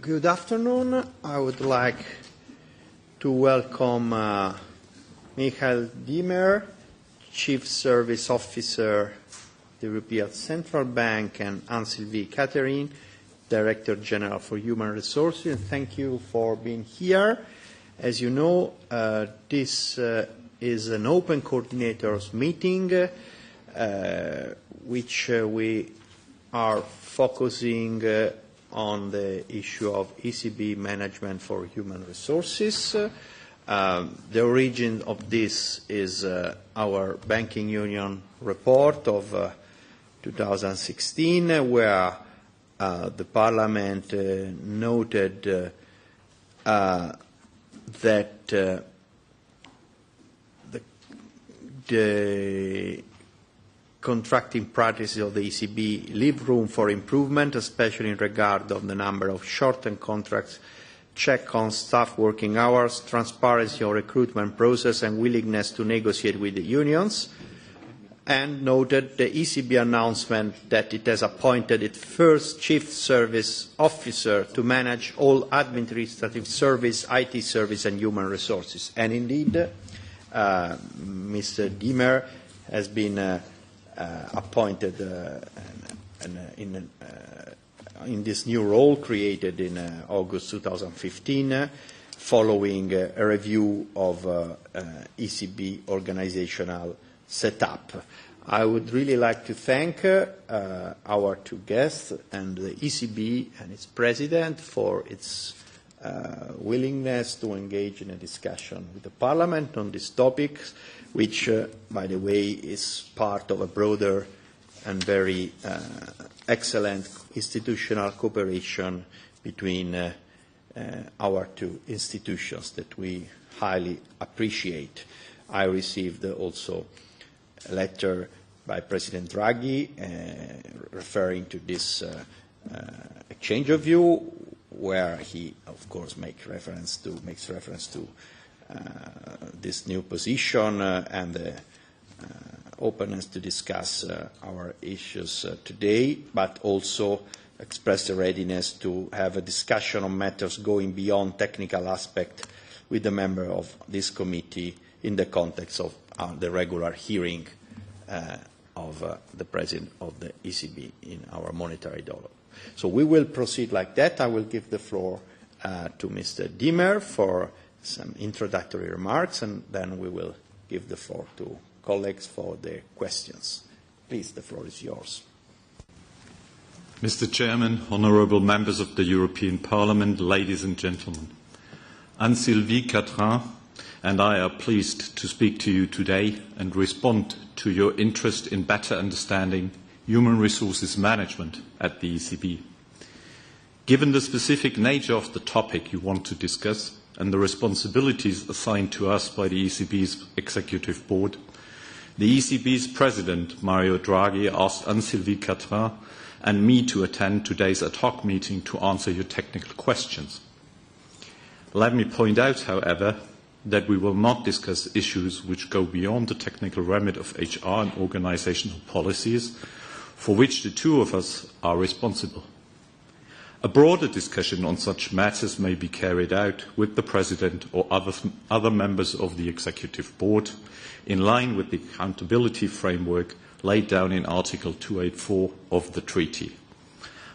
Good afternoon. I would like to welcome Michael Diemer, Chief Service Officer, the European Central Bank, and Anne-Sylvie Catherine, Director General for Human Resources. And thank you for being here. As you know, this is an open coordinators meeting, which we are focusing on the issue of ECB management for human resources. The origin of this is our Banking Union report of 2016, where the Parliament noted that the contracting practices of the ECB leave room for improvement, especially in regard of the number of short-term contracts, check on staff working hours, transparency on recruitment process, and willingness to negotiate with the unions, and noted the ECB announcement that it has appointed its first chief service officer to manage all administrative service, IT service, and human resources. And indeed, Mr. Diemer has been appointed in this new role created in August 2015, following a review of ECB organizational setup. I would really like to thank our two guests and the ECB and its president for its willingness to engage in a discussion with the Parliament on these topics, which, by the way, is part of a broader and very excellent institutional cooperation between our two institutions that we highly appreciate. I received also a letter by President Draghi referring to this exchange of view, where he, of course, makes reference to this new position and the openness to discuss our issues today, but also express a readiness to have a discussion on matters going beyond technical aspect with the member of this committee in the context of the regular hearing of the President of the ECB in our monetary dialogue. So we will proceed like that. I will give the floor to Mr. Diemer for some introductory remarks, and then we will give the floor to colleagues for their questions. Please, the floor is yours. Mr. Chairman, honourable members of the European Parliament, ladies and gentlemen, Anne-Sylvie Catherine and I are pleased to speak to you today and respond to your interest in better understanding human resources management at the ECB. Given the specific nature of the topic you want to discuss and the responsibilities assigned to us by the ECB's Executive Board, the ECB's President, Mario Draghi, asked Anne-Sylvie Catherine and me to attend today's ad hoc meeting to answer your technical questions. Let me point out, however, that we will not discuss issues which go beyond the technical remit of HR and organisational policies, for which the two of us are responsible. A broader discussion on such matters may be carried out with the President or other members of the Executive Board, in line with the accountability framework laid down in Article 284 of the Treaty.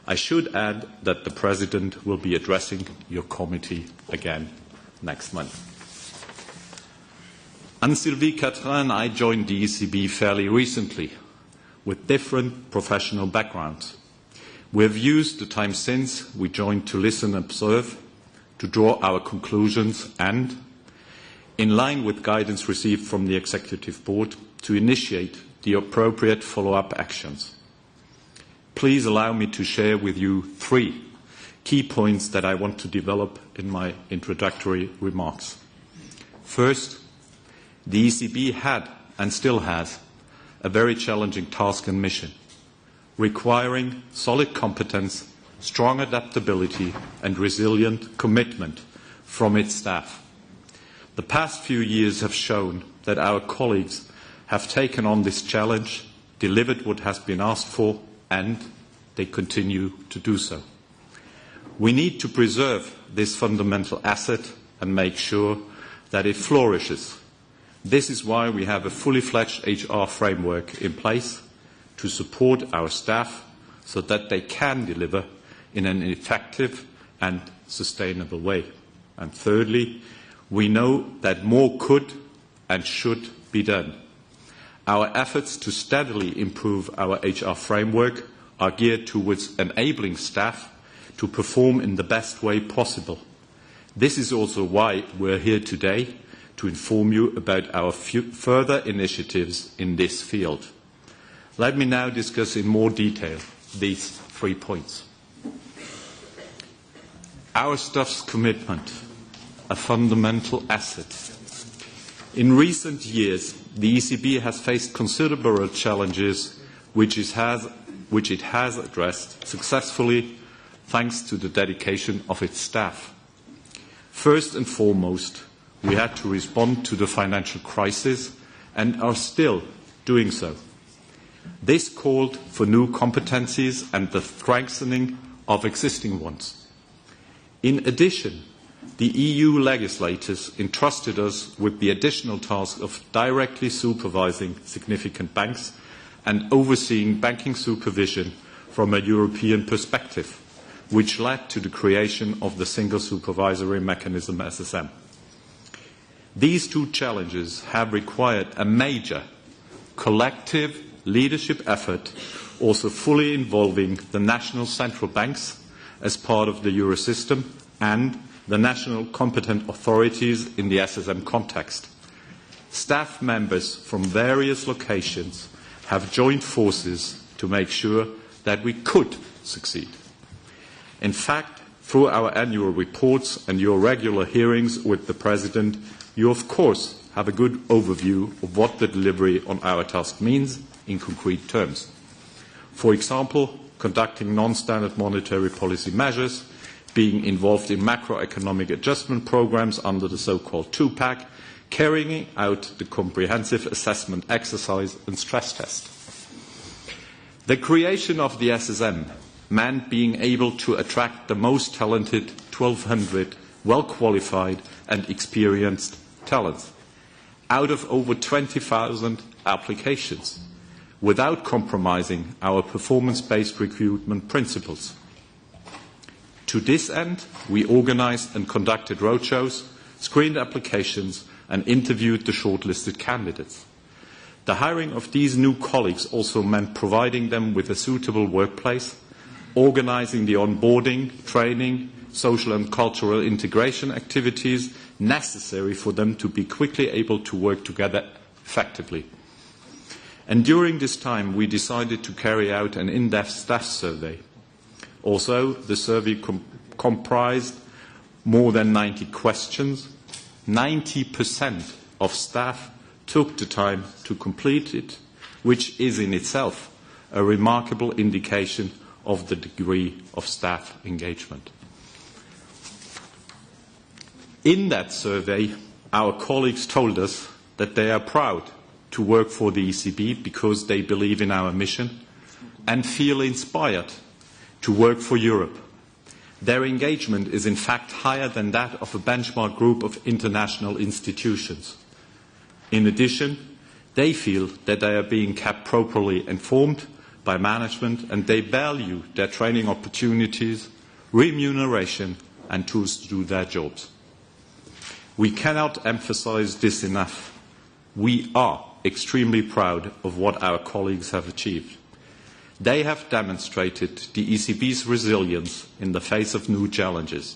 I should add that the President will be addressing your committee again next month. Anne-Sylvie Catherine and I joined the ECB fairly recently, with different professional backgrounds. We have used the time since we joined to listen and observe, to draw our conclusions and, in line with guidance received from the Executive Board, to initiate the appropriate follow-up actions. Please allow me to share with you 3 key points that I want to develop in my introductory remarks. First, the ECB had and still has a very challenging task and mission, requiring solid competence, strong adaptability, and resilient commitment from its staff. The past few years have shown that our colleagues have taken on this challenge, delivered what has been asked for, and they continue to do so. We need to preserve this fundamental asset and make sure that it flourishes. This is why we have a fully fledged HR framework in place to support our staff so that they can deliver in an effective and sustainable way. And thirdly, we know that more could and should be done. Our efforts to steadily improve our HR framework are geared towards enabling staff to perform in the best way possible. This is also why we're here today, to inform you about our further initiatives in this field. Let me now discuss in more detail these 3 points. Our staff's commitment, a fundamental asset. In recent years, the ECB has faced considerable challenges which it has addressed successfully thanks to the dedication of its staff. First and foremost, we had to respond to the financial crisis and are still doing so. This called for new competencies and the strengthening of existing ones. In addition, the EU legislators entrusted us with the additional task of directly supervising significant banks and overseeing banking supervision from a European perspective, which led to the creation of the Single Supervisory Mechanism SSM. These two challenges have required a major collective leadership effort, also fully involving the national central banks as part of the Eurosystem and the national competent authorities in the SSM context. Staff members from various locations have joined forces to make sure that we could succeed. In fact, through our annual reports and your regular hearings with the President, you of course have a good overview of what the delivery on our task means in concrete terms. For example, conducting non-standard monetary policy measures, being involved in macroeconomic adjustment programs under the so-called two-pack, carrying out the comprehensive assessment exercise and stress test. The creation of the SSM meant being able to attract the most talented 1,200 well-qualified and experienced talents out of over 20,000 applications without compromising our performance-based recruitment principles. To this end, we organized and conducted roadshows, screened applications, and interviewed the shortlisted candidates. The hiring of these new colleagues also meant providing them with a suitable workplace, organizing the onboarding, training, social and cultural integration activities necessary for them to be quickly able to work together effectively. And during this time, we decided to carry out an in-depth staff survey. Also, the survey comprised more than 90 questions. 90% of staff took the time to complete it, which is in itself a remarkable indication of the degree of staff engagement. In that survey, our colleagues told us that they are proud to work for the ECB because they believe in our mission and feel inspired to work for Europe. Their engagement is in fact higher than that of a benchmark group of international institutions. In addition, they feel that they are being kept properly informed by management and they value their training opportunities, remuneration and tools to do their jobs. We cannot emphasize this enough. We are extremely proud of what our colleagues have achieved. They have demonstrated the ECB's resilience in the face of new challenges,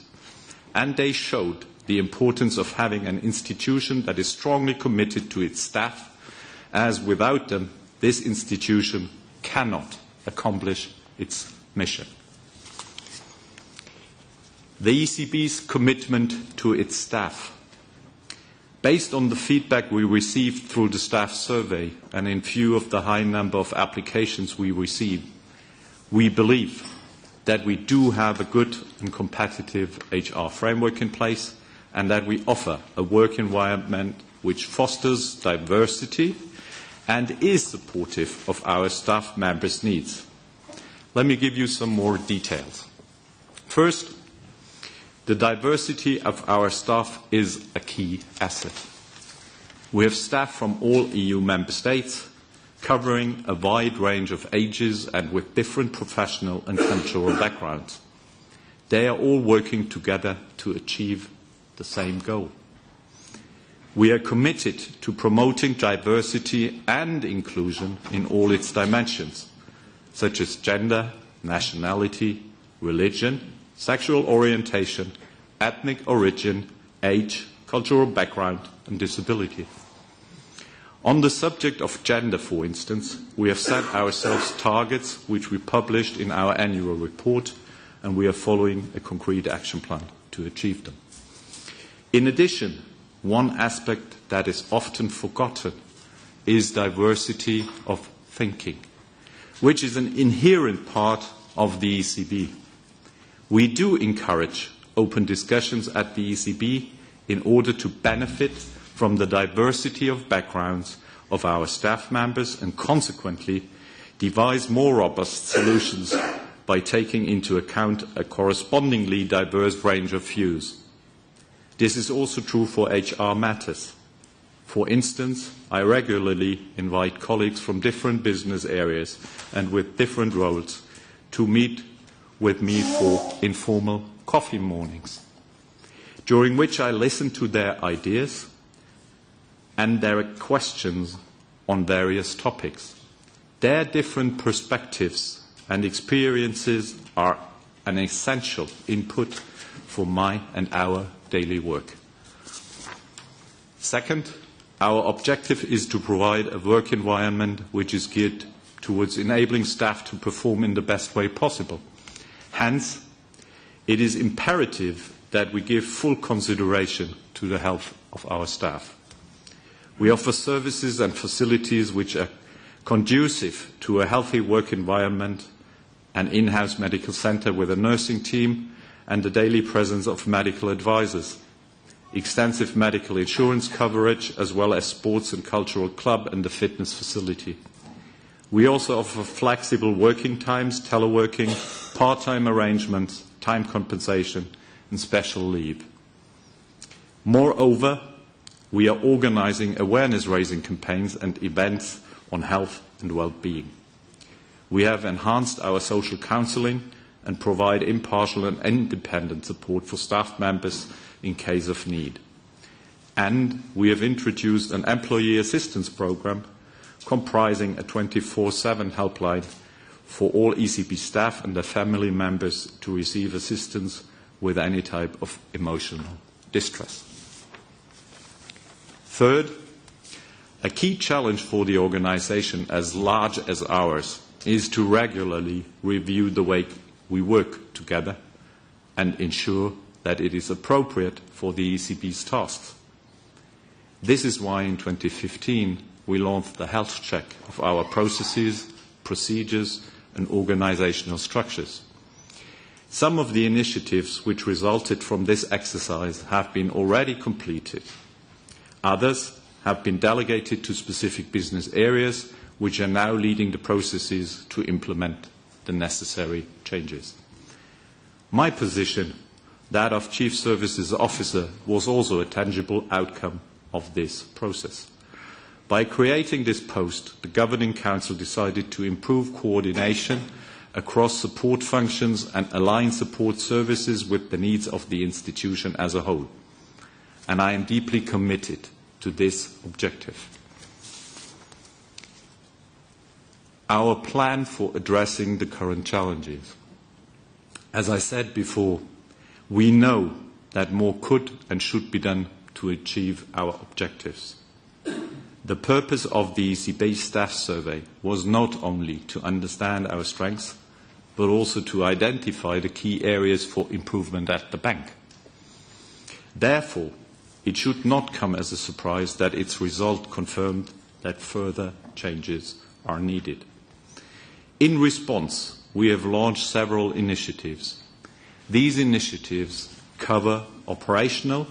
and they showed the importance of having an institution that is strongly committed to its staff, as without them, this institution cannot accomplish its mission. The ECB's commitment to its staff. Based on the feedback we received through the staff survey and in view of the high number of applications we received, we believe that we do have a good and competitive HR framework in place and that we offer a work environment which fosters diversity and is supportive of our staff members' needs. Let me give you some more details. First, The diversity of our staff is a key asset. We have staff from all EU member states, covering a wide range of ages and with different professional and cultural backgrounds. They are all working together to achieve the same goal. We are committed to promoting diversity and inclusion in all its dimensions, such as gender, nationality, religion, sexual orientation, ethnic origin, age, cultural background, and disability. On the subject of gender, for instance, we have set ourselves targets which we published in our annual report, and we are following a concrete action plan to achieve them. In addition, one aspect that is often forgotten is diversity of thinking, which is an inherent part of the ECB. We do encourage open discussions at the ECB in order to benefit from the diversity of backgrounds of our staff members and consequently devise more robust solutions by taking into account a correspondingly diverse range of views. This is also true for HR matters. For instance, I regularly invite colleagues from different business areas and with different roles to meet with me for informal coffee mornings, during which I listen to their ideas and their questions on various topics. Their different perspectives and experiences are an essential input for my and our daily work. Second, our objective is to provide a work environment which is geared towards enabling staff to perform in the best way possible. Hence, it is imperative that we give full consideration to the health of our staff. We offer services and facilities which are conducive to a healthy work environment, an in-house medical centre with a nursing team and the daily presence of medical advisors, extensive medical insurance coverage, as well as sports and cultural club and the fitness facility. We also offer flexible working times, teleworking, part-time arrangements, time compensation, and special leave. Moreover, we are organising awareness-raising campaigns and events on health and well-being. We have enhanced our social counselling and provide impartial and independent support for staff members in case of need. And we have introduced an employee assistance programme comprising a 24/7 helpline for all ECB staff and their family members to receive assistance with any type of emotional distress. Third, a key challenge for the organisation as large as ours is to regularly review the way we work together and ensure that it is appropriate for the ECB's tasks. This is why in 2015 we launched the health check of our processes, procedures and organisational structures. Some of the initiatives which resulted from this exercise have been already completed. Others have been delegated to specific business areas which are now leading the processes to implement the necessary changes. My position, that of Chief Services Officer, was also a tangible outcome of this process. By creating this post, the Governing Council decided to improve coordination across support functions and align support services with the needs of the institution as a whole. And I am deeply committed to this objective. Our plan for addressing the current challenges. As I said before, we know that more could and should be done to achieve our objectives. The purpose of the ECB staff survey was not only to understand our strengths, but also to identify the key areas for improvement at the bank. Therefore, it should not come as a surprise that its result confirmed that further changes are needed. In response, we have launched several initiatives. These initiatives cover operational,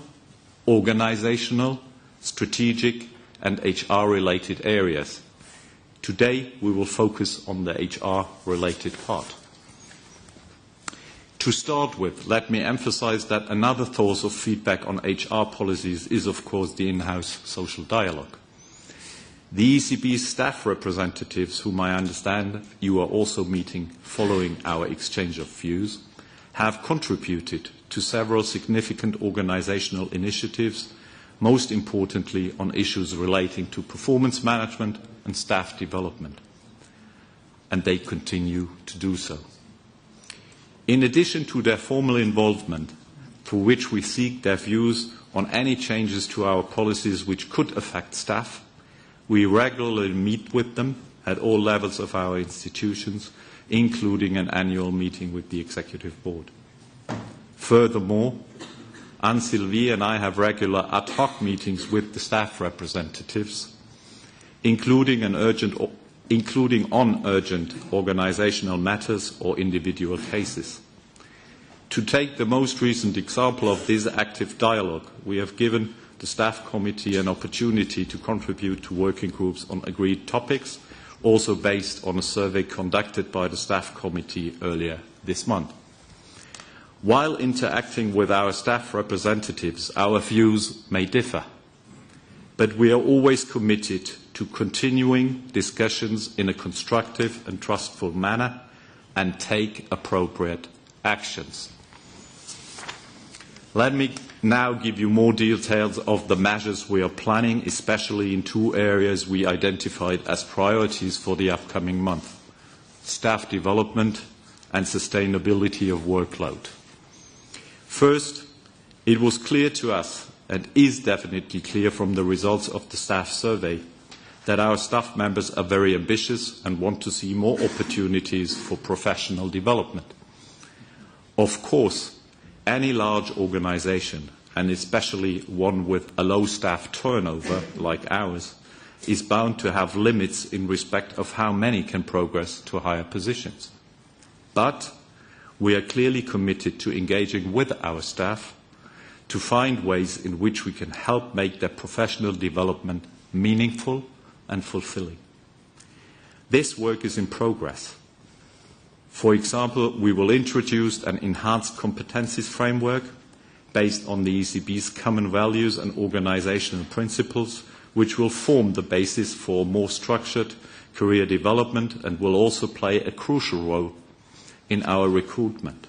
organisational, strategic and HR-related areas. Today, we will focus on the HR-related part. To start with, let me emphasize that another source of feedback on HR policies is, of course, the in-house social dialogue. The ECB staff representatives, whom I understand you are also meeting following our exchange of views, have contributed to several significant organizational initiatives, most importantly on issues relating to performance management and staff development. And they continue to do so. In addition to their formal involvement, through which we seek their views on any changes to our policies which could affect staff, we regularly meet with them at all levels of our institutions, including an annual meeting with the Executive Board. Furthermore, Anne-Sylvie and I have regular ad hoc meetings with the staff representatives, including on urgent organizational matters or individual cases. To take the most recent example of this active dialogue, we have given the Staff Committee an opportunity to contribute to working groups on agreed topics, also based on a survey conducted by the Staff Committee earlier this month. While interacting with our staff representatives, our views may differ, but we are always committed to continuing discussions in a constructive and trustful manner and take appropriate actions. Let me now give you more details of the measures we are planning, especially in two areas we identified as priorities for the upcoming month: staff development and sustainability of workload. First, it was clear to us, and is definitely clear from the results of the staff survey, that our staff members are very ambitious and want to see more opportunities for professional development. Of course, any large organization, and especially one with a low staff turnover like ours, is bound to have limits in respect of how many can progress to higher positions. But we are clearly committed to engaging with our staff to find ways in which we can help make their professional development meaningful and fulfilling. This work is in progress. For example, we will introduce an enhanced competencies framework based on the ECB's common values and organizational principles, which will form the basis for more structured career development and will also play a crucial role in our recruitment.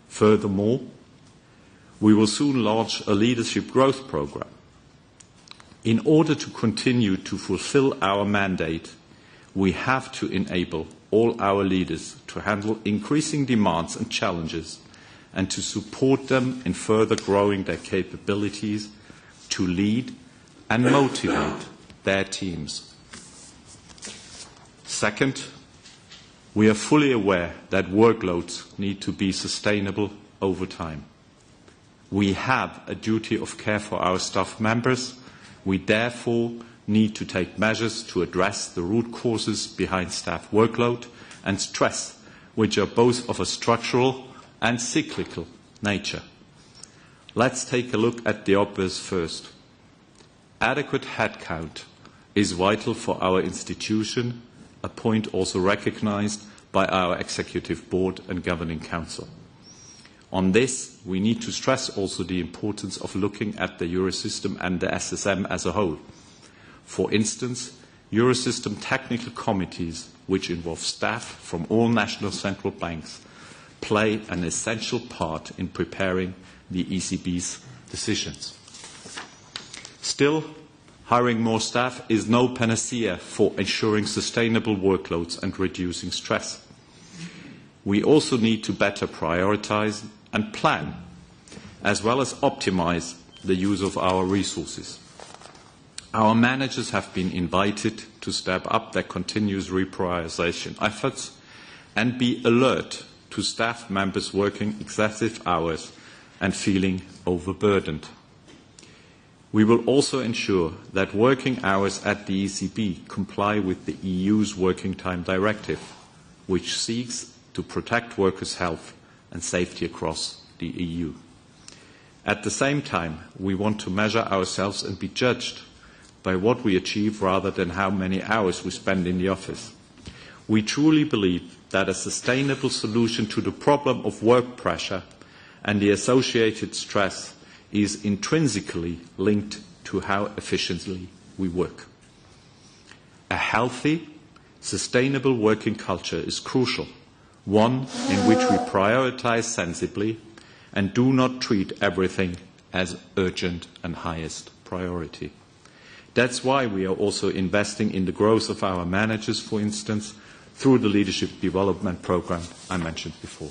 Furthermore, we will soon launch a leadership growth program. In order to continue to fulfill our mandate, we have to enable all our leaders to handle increasing demands and challenges and to support them in further growing their capabilities to lead and motivate their teams. Second, we are fully aware that workloads need to be sustainable over time. We have a duty of care for our staff members. We therefore need to take measures to address the root causes behind staff workload and stress, which are both of a structural and cyclical nature. Let's take a look at the obvious first. Adequate headcount is vital for our institution, a point also recognized by our Executive Board and Governing Council. On this, we need to stress also the importance of looking at the Eurosystem and the SSM as a whole. For instance, Eurosystem technical committees, which involve staff from all national central banks, play an essential part in preparing the ECB's decisions. Still, hiring more staff is no panacea for ensuring sustainable workloads and reducing stress. We also need to better prioritize and plan, as well as optimize the use of our resources. Our managers have been invited to step up their continuous reprioritization efforts and be alert to staff members working excessive hours and feeling overburdened. We will also ensure that working hours at the ECB comply with the EU's Working Time Directive, which seeks to protect workers' health and safety across the EU. At the same time, we want to measure ourselves and be judged by what we achieve rather than how many hours we spend in the office. We truly believe that a sustainable solution to the problem of work pressure and the associated stress is intrinsically linked to how efficiently we work. A healthy, sustainable working culture is crucial, one in which we prioritize sensibly and do not treat everything as urgent and highest priority. That's why we are also investing in the growth of our managers, for instance, through the leadership development program I mentioned before.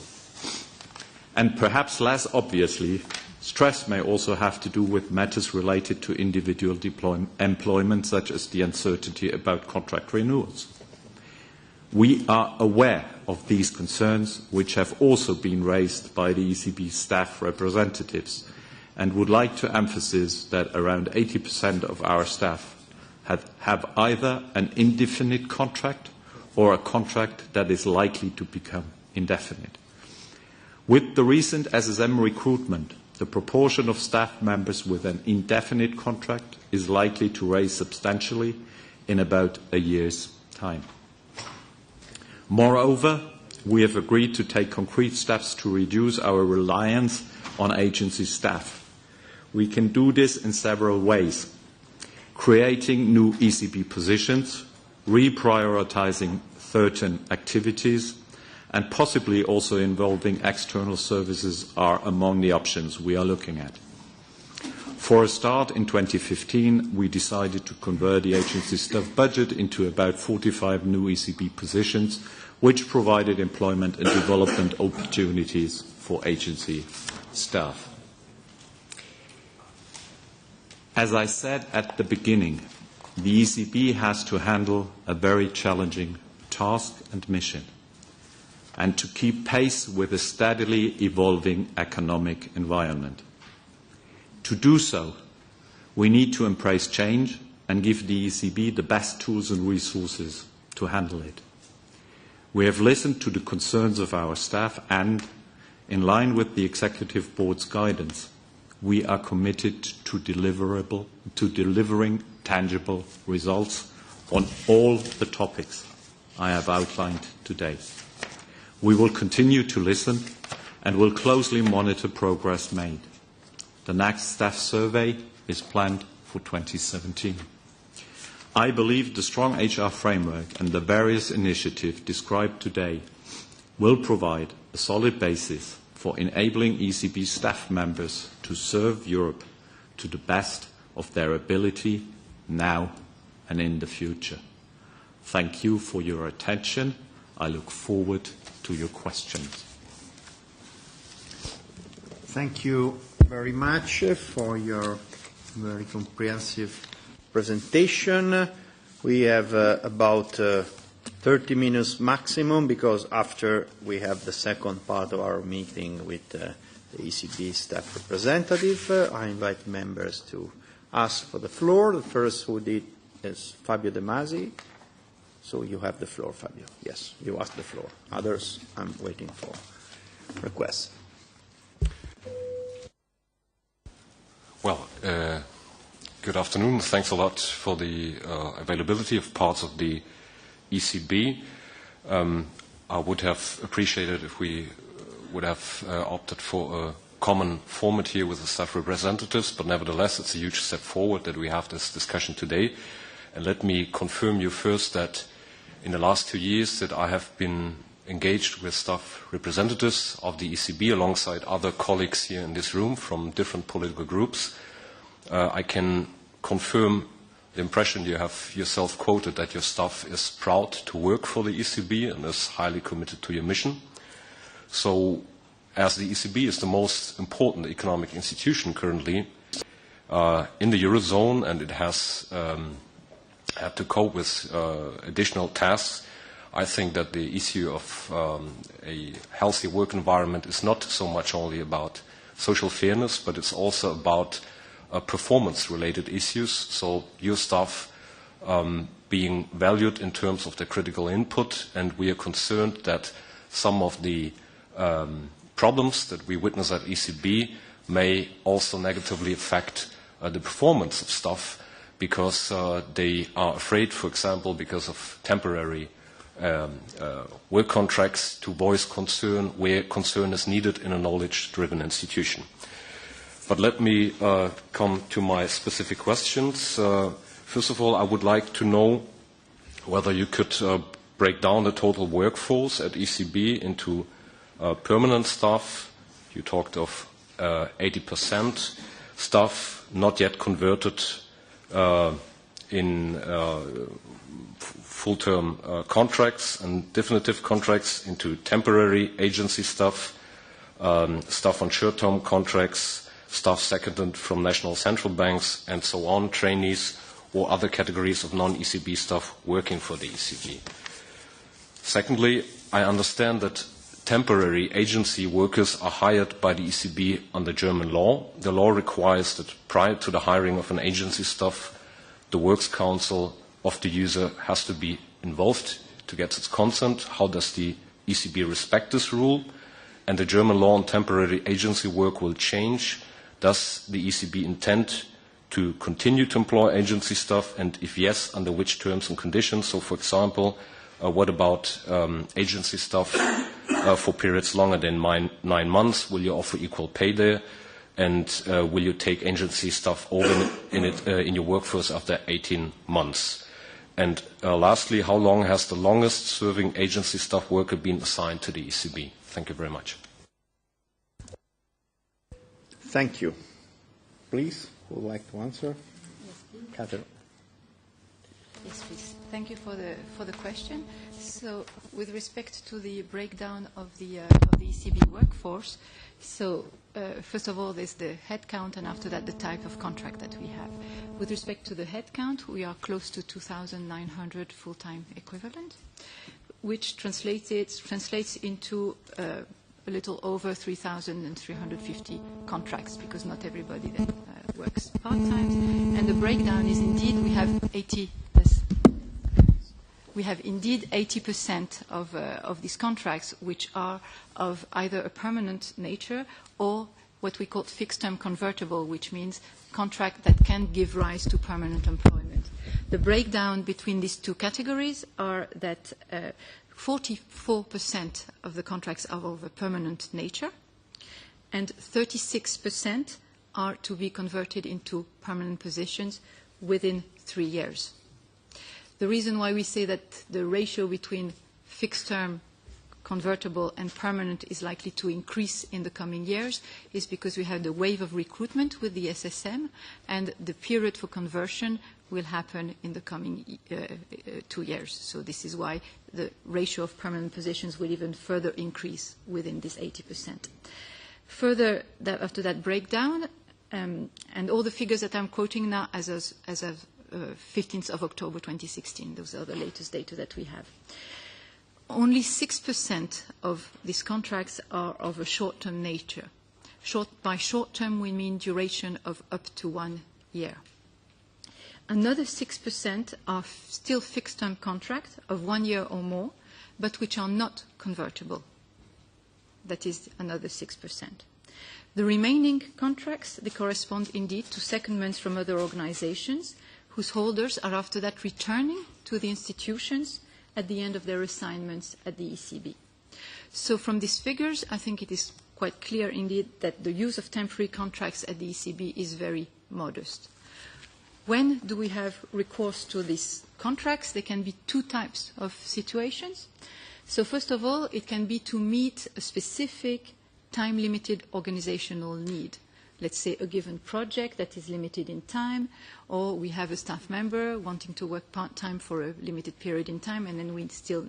And perhaps less obviously, stress may also have to do with matters related to individual employment, such as the uncertainty about contract renewals. We are aware of these concerns, which have also been raised by the ECB staff representatives, and would like to emphasize that around 80% of our staff have either an indefinite contract or a contract that is likely to become indefinite. With the recent SSM recruitment, the proportion of staff members with an indefinite contract is likely to rise substantially in about a year's time. Moreover, we have agreed to take concrete steps to reduce our reliance on agency staff. We can do this in several ways: creating new ECB positions, reprioritizing certain activities, and possibly also involving external services are among the options we are looking at. For a start, in 2015, we decided to convert the agency staff budget into about 45 new ECB positions, which provided employment and development opportunities for agency staff. As I said at the beginning, the ECB has to handle a very challenging task and mission, and to keep pace with a steadily evolving economic environment. To do so, we need to embrace change and give the ECB the best tools and resources to handle it. We have listened to the concerns of our staff and, in line with the Executive Board's guidance, we are committed to delivering tangible results on all the topics I have outlined today. We will continue to listen and will closely monitor progress made. The next staff survey is planned for 2017. I believe the strong HR framework and the various initiatives described today will provide a solid basis for enabling ECB staff members to serve Europe to the best of their ability now and in the future. Thank you for your attention. I look forward to your questions. Thank you very much for your very comprehensive presentation. We have about 30 minutes maximum, because after we have the second part of our meeting with the ECB staff representative, I invite members to ask for the floor. The first who did is Fabio De Masi. So you have the floor, Fabio. Yes, you ask the floor. Others, I'm waiting for requests. Well, good afternoon. Thanks a lot for the availability of parts of the ECB. I would have appreciated if we would have opted for a common format here with the staff representatives, but nevertheless, it's a huge step forward that we have this discussion today. And let me confirm you first that in the last 2 years that I have been engaged with staff representatives of the ECB alongside other colleagues here in this room from different political groups. I can confirm the impression you have yourself quoted, that your staff is proud to work for the ECB and is highly committed to your mission. So, as the ECB is the most important economic institution currently in the Eurozone, and it has had to cope with additional tasks, I think that the issue of a healthy work environment is not so much only about social fairness, but it's also about performance-related issues. So your staff being valued in terms of the critical input, and we are concerned that some of the problems that we witness at ECB may also negatively affect the performance of staff, because they are afraid, for example, because of temporary work contracts to voice concern where concern is needed in a knowledge-driven institution. But let me come to my specific questions. First of all, I would like to know whether you could break down the total workforce at ECB into permanent staff. You talked of 80% staff not yet converted in full-term contracts and definitive contracts into temporary agency staff, staff on short-term contracts, staff seconded from national central banks, and so on, trainees or other categories of non-ECB staff working for the ECB. Secondly, I understand that temporary agency workers are hired by the ECB under German law. The law requires that prior to the hiring of an agency staff, the Works Council of the user has to be involved to get its consent. How does the ECB respect this rule? And the German law on temporary agency work will change. Does the ECB intend to continue to employ agency staff? And if yes, under which terms and conditions? So, for example, what about agency staff for periods longer than 9 months? Will you offer equal pay there? And will you take agency staff over in your workforce after 18 months? And lastly, how long has the longest serving agency staff worker been assigned to the ECB? Thank you very much. Thank you. Please, who would like to answer? Yes, please. Catherine. Yes, please. Thank you for the question. So, with respect to the breakdown of the ECB workforce, so first of all, there's the headcount, and after that, the type of contract that we have. With respect to the headcount, we are close to 2,900 full-time equivalent, which translates into a little over 3,350 contracts, because not everybody then works part-time. And the breakdown is indeed we have 80% of these contracts which are of either a permanent nature or what we call fixed-term convertible, which means contract that can give rise to permanent employment. The breakdown between these two categories are that 44% of the contracts are of a permanent nature, and 36% are to be converted into permanent positions within 3 years. The reason why we say that the ratio between fixed-term, convertible and permanent is likely to increase in the coming years is because we have the wave of recruitment with the SSM, and the period for conversion will happen in the coming 2 years. So this is why the ratio of permanent positions will even further increase within this 80%. Further, after that breakdown, and all the figures that I'm quoting now as of 15th of October 2016. Those are the latest data that we have. Only 6% of these contracts are of a short-term nature. By short-term, we mean duration of up to 1 year. Another 6% are still fixed-term contracts of 1 year or more, but which are not convertible. That is another 6%. The remaining contracts, they correspond indeed to secondments from other organizations, whose holders are after that returning to the institutions at the end of their assignments at the ECB. So from these figures, I think it is quite clear indeed that the use of temporary contracts at the ECB is very modest. When do we have recourse to these contracts? There can be two types of situations. So first of all, it can be to meet a specific time-limited organizational need. Let's say a given project that is limited in time, or we have a staff member wanting to work part-time for a limited period in time, and then we still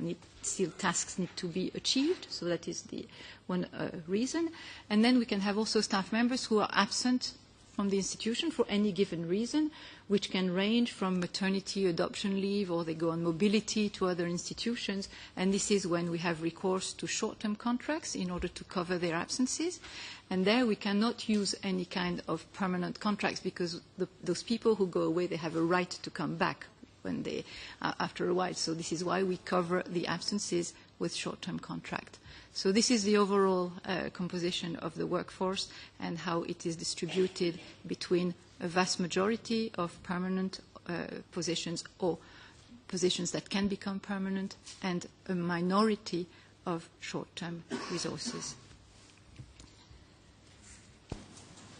tasks need to be achieved. So that is the one reason. And then we can have also staff members who are absent from the institution for any given reason, which can range from maternity, adoption leave, or they go on mobility to other institutions. And this is when we have recourse to short-term contracts in order to cover their absences. And there we cannot use any kind of permanent contracts because those people who go away, they have a right to come back when they, after a while. So this is why we cover the absences with short-term contract. So this is the overall composition of the workforce and how it is distributed between a vast majority of permanent positions or positions that can become permanent, and a minority of short-term resources.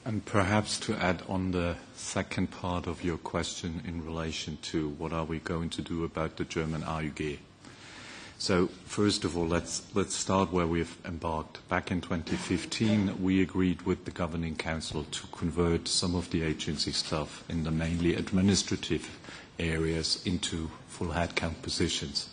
And perhaps to add on the second part of your question in relation to what are we going to do about the German AUG. So first of all, let's start where we've embarked. Back in 2015, we agreed with the Governing Council to convert some of the agency staff in the mainly administrative areas into full headcount positions.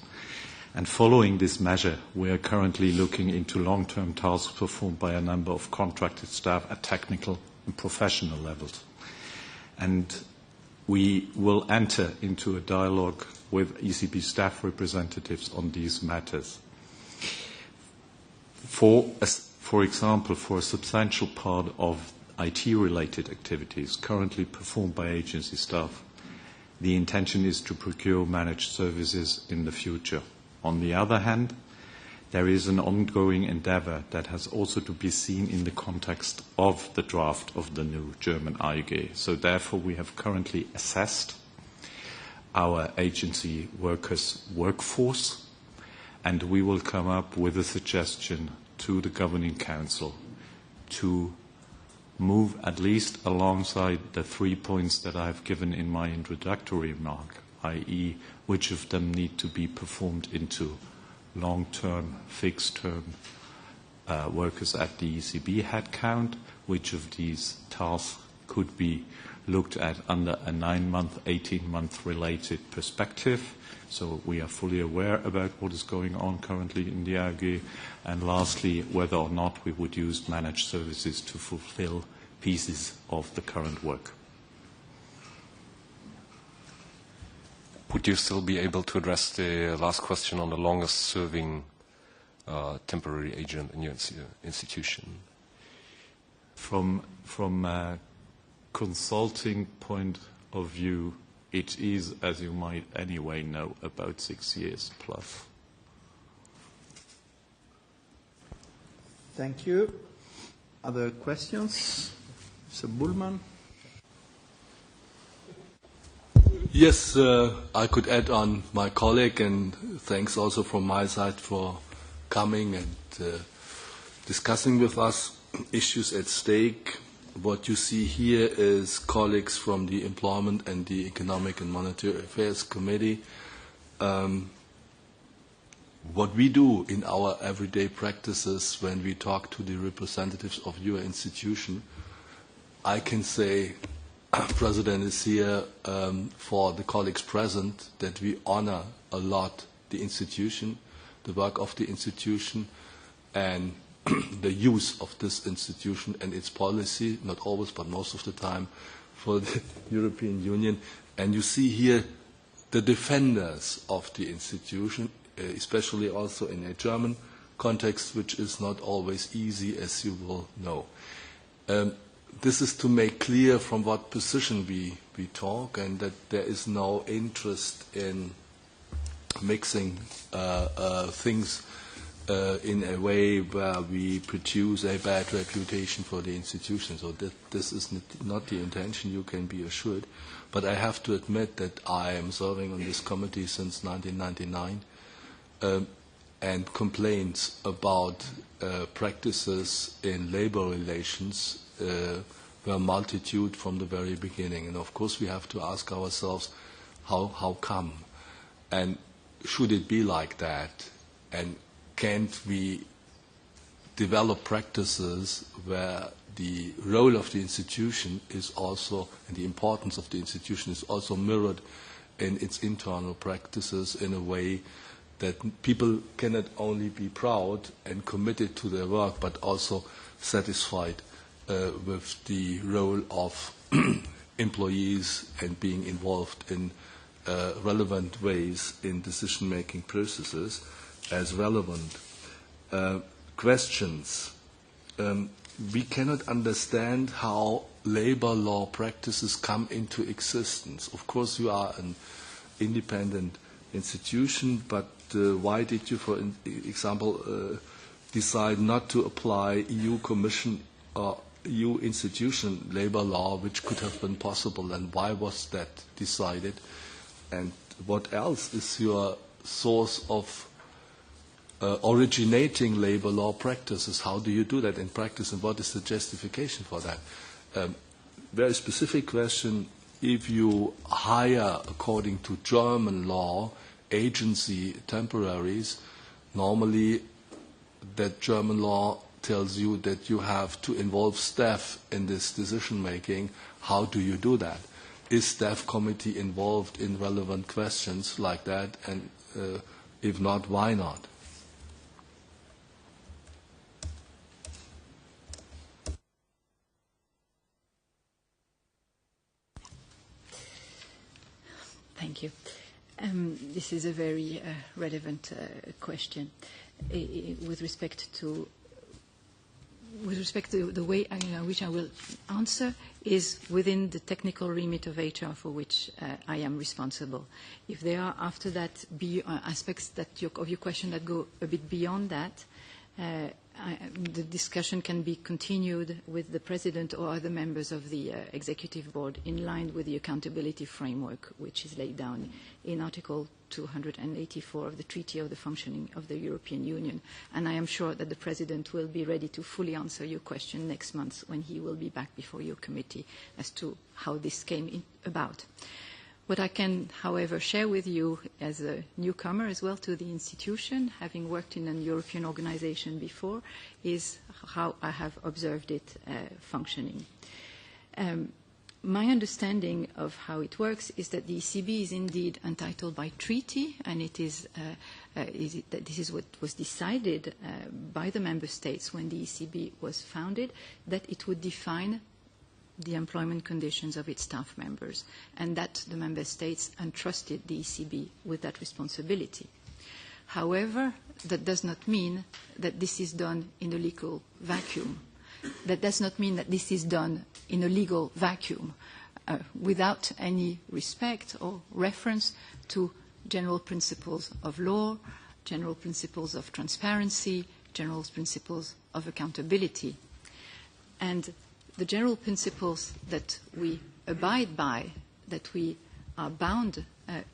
And following this measure, we are currently looking into long-term tasks performed by a number of contracted staff at technical and professional levels. And we will enter into a dialogue with ECB staff representatives on these matters. For example, for a substantial part of IT-related activities currently performed by agency staff, the intention is to procure managed services in the future. On the other hand, there is an ongoing endeavor that has also to be seen in the context of the draft of the new German AUG. So therefore, we have currently assessed our agency workers' workforce, and we will come up with a suggestion to the Governing Council to move at least alongside the 3 points that I have given in my introductory remark, i.e. which of them need to be performed into long-term, fixed-term workers at the ECB headcount, which of these tasks could be looked at under a 9-month, 18-month related perspective. So we are fully aware about what is going on currently in the AG. And lastly, whether or not we would use managed services to fulfill pieces of the current work. Would you still be able to address the last question on the longest serving temporary agent in your institution? From a consulting point of view, it is, as you might anyway know, about 6 years plus. Thank you. Other questions? Mr. Bullman? Yes, I could add on my colleague, and thanks also from my side for coming and discussing with us issues at stake. What you see here is colleagues from the Employment and the Economic and Monetary Affairs Committee. What we do in our everyday practices when we talk to the representatives of your institution, I can say, President is here for the colleagues present, that we honor a lot the institution, the work of the institution, and the use of this institution and its policy, not always but most of the time, for the European Union. And you see here the defenders of the institution, especially also in a German context, which is not always easy, as you will know. This is to make clear from what position we talk, and that there is no interest in mixing things in a way where we produce a bad reputation for the institution. So this is not the intention, you can be assured. But I have to admit that I am serving on this committee since 1999, and complaints about practices in labor relations were multitude from the very beginning. And of course we have to ask ourselves, how come? And should it be like that? And can't we develop practices where the role of the institution is also, and the importance of the institution is also mirrored in its internal practices in a way that people cannot only be proud and committed to their work, but also satisfied with the role of employees and being involved in relevant ways in decision-making processes as relevant. Questions. We cannot understand how labor law practices come into existence. Of course, you are an independent institution, but why did you, for example, decide not to apply EU Commission or EU institution labor law, which could have been possible, and why was that decided? And what else is your source of originating labor law practices? How do you do that in practice, and what is the justification for that? Very specific question, if you hire, according to German law, agency temporaries, normally that German law tells you that you have to involve staff in this decision-making. How do you do that? Is staff committee involved in relevant questions like that? And if not, why not? Thank you. This is a very relevant question with respect to the way which I will answer is within the technical remit of HR for which I am responsible. If there are after that aspects of your question that go a bit beyond that, the discussion can be continued with the President or other members of the Executive Board in line with the accountability framework which is laid down in Article 284 of the Treaty of the Functioning of the European Union. And I am sure that the President will be ready to fully answer your question next month when he will be back before your committee as to how this came about. What I can, however, share with you as a newcomer as well to the institution, having worked in a European organization before, is how I have observed it functioning. My understanding of how it works is that the ECB is indeed entitled by treaty, and it is that this is what was decided by the member states when the ECB was founded, that it would define the employment conditions of its staff members, and that the member states entrusted the ECB with that responsibility. However, that does not mean that this is done in a legal vacuum. That does not mean that this is done in a legal vacuum without any respect or reference to general principles of law, general principles of transparency, general principles of accountability. And the general principles that we abide by, that we are bound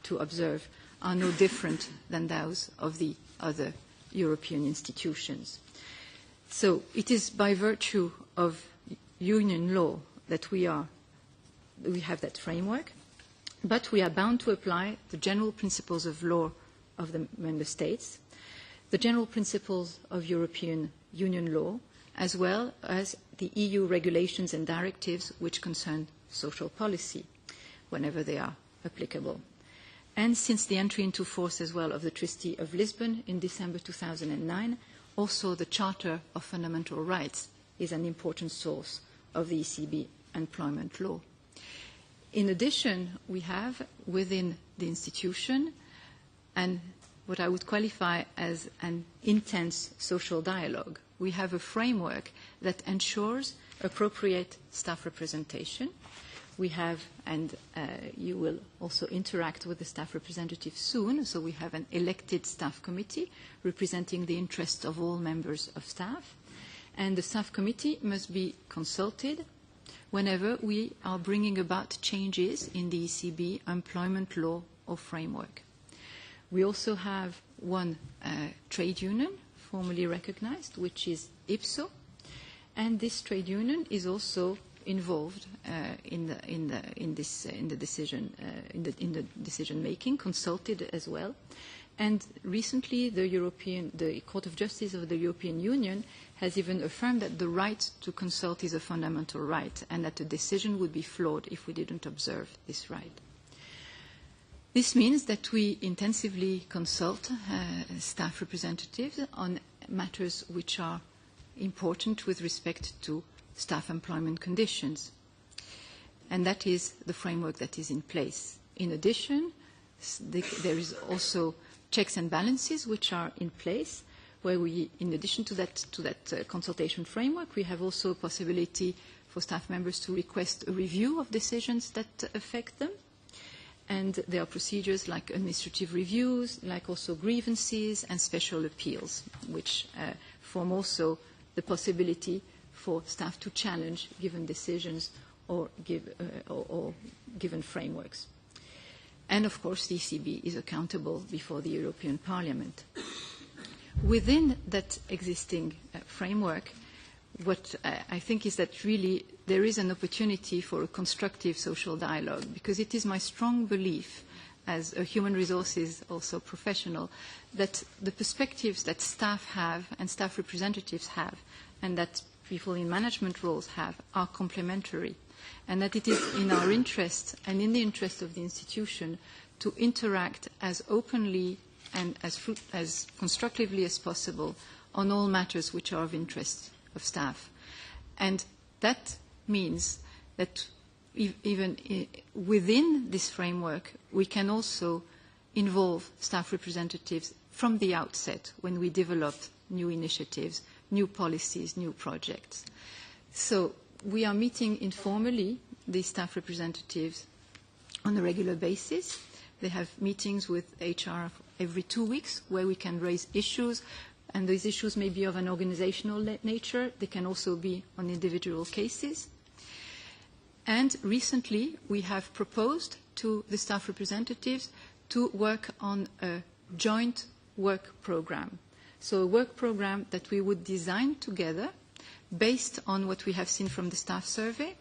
to observe, are no different than those of the other European institutions. So it is by virtue of union law that we have that framework, but we are bound to apply the general principles of law of the member states, the general principles of European Union law, as well as the EU regulations and directives which concern social policy, whenever they are applicable. And since the entry into force as well of the Treaty of Lisbon in December 2009, also the Charter of Fundamental Rights is an important source of the ECB employment law. In addition, we have within the institution what I would qualify as an intense social dialogue. We have a framework that ensures appropriate staff representation. We have, and you will also interact with the staff representative soon, so we have an elected staff committee representing the interests of all members of staff. And the staff committee must be consulted whenever we are bringing about changes in the ECB employment law or framework. We also have one trade union formally recognized, which is IPSO, and this trade union is also involved in the decision making, consulted as well. And recently, the Court of Justice of the European Union has even affirmed that the right to consult is a fundamental right, and that a decision would be flawed if we didn't observe this right. This means that we intensively consult staff representatives on matters which are important with respect to staff employment conditions. And that is the framework that is in place. In addition, there is also checks and balances which are in place, where we, in addition to that consultation framework, we have also a possibility for staff members to request a review of decisions that affect them. And there are procedures like administrative reviews, like also grievances and special appeals, which form also the possibility for staff to challenge given decisions or given frameworks. And of course, the ECB is accountable before the European Parliament. Within that existing framework, what I think is that really there is an opportunity for a constructive social dialogue, because it is my strong belief as a human resources also professional that the perspectives that staff have and staff representatives have and that people in management roles have are complementary, and that it is in our interest and in the interest of the institution to interact as openly and as constructively as possible on all matters which are of interest of staff. And that means that even within this framework, we can also involve staff representatives from the outset when we develop new initiatives, new policies, new projects. So we are meeting informally, the staff representatives, on a regular basis. They have meetings with HR every 2 weeks where we can raise issues, and these issues may be of an organizational nature. They can also be on individual cases. And recently, we have proposed to the staff representatives to work on a joint work program. So a work program that we would design together based on what we have seen from the staff survey,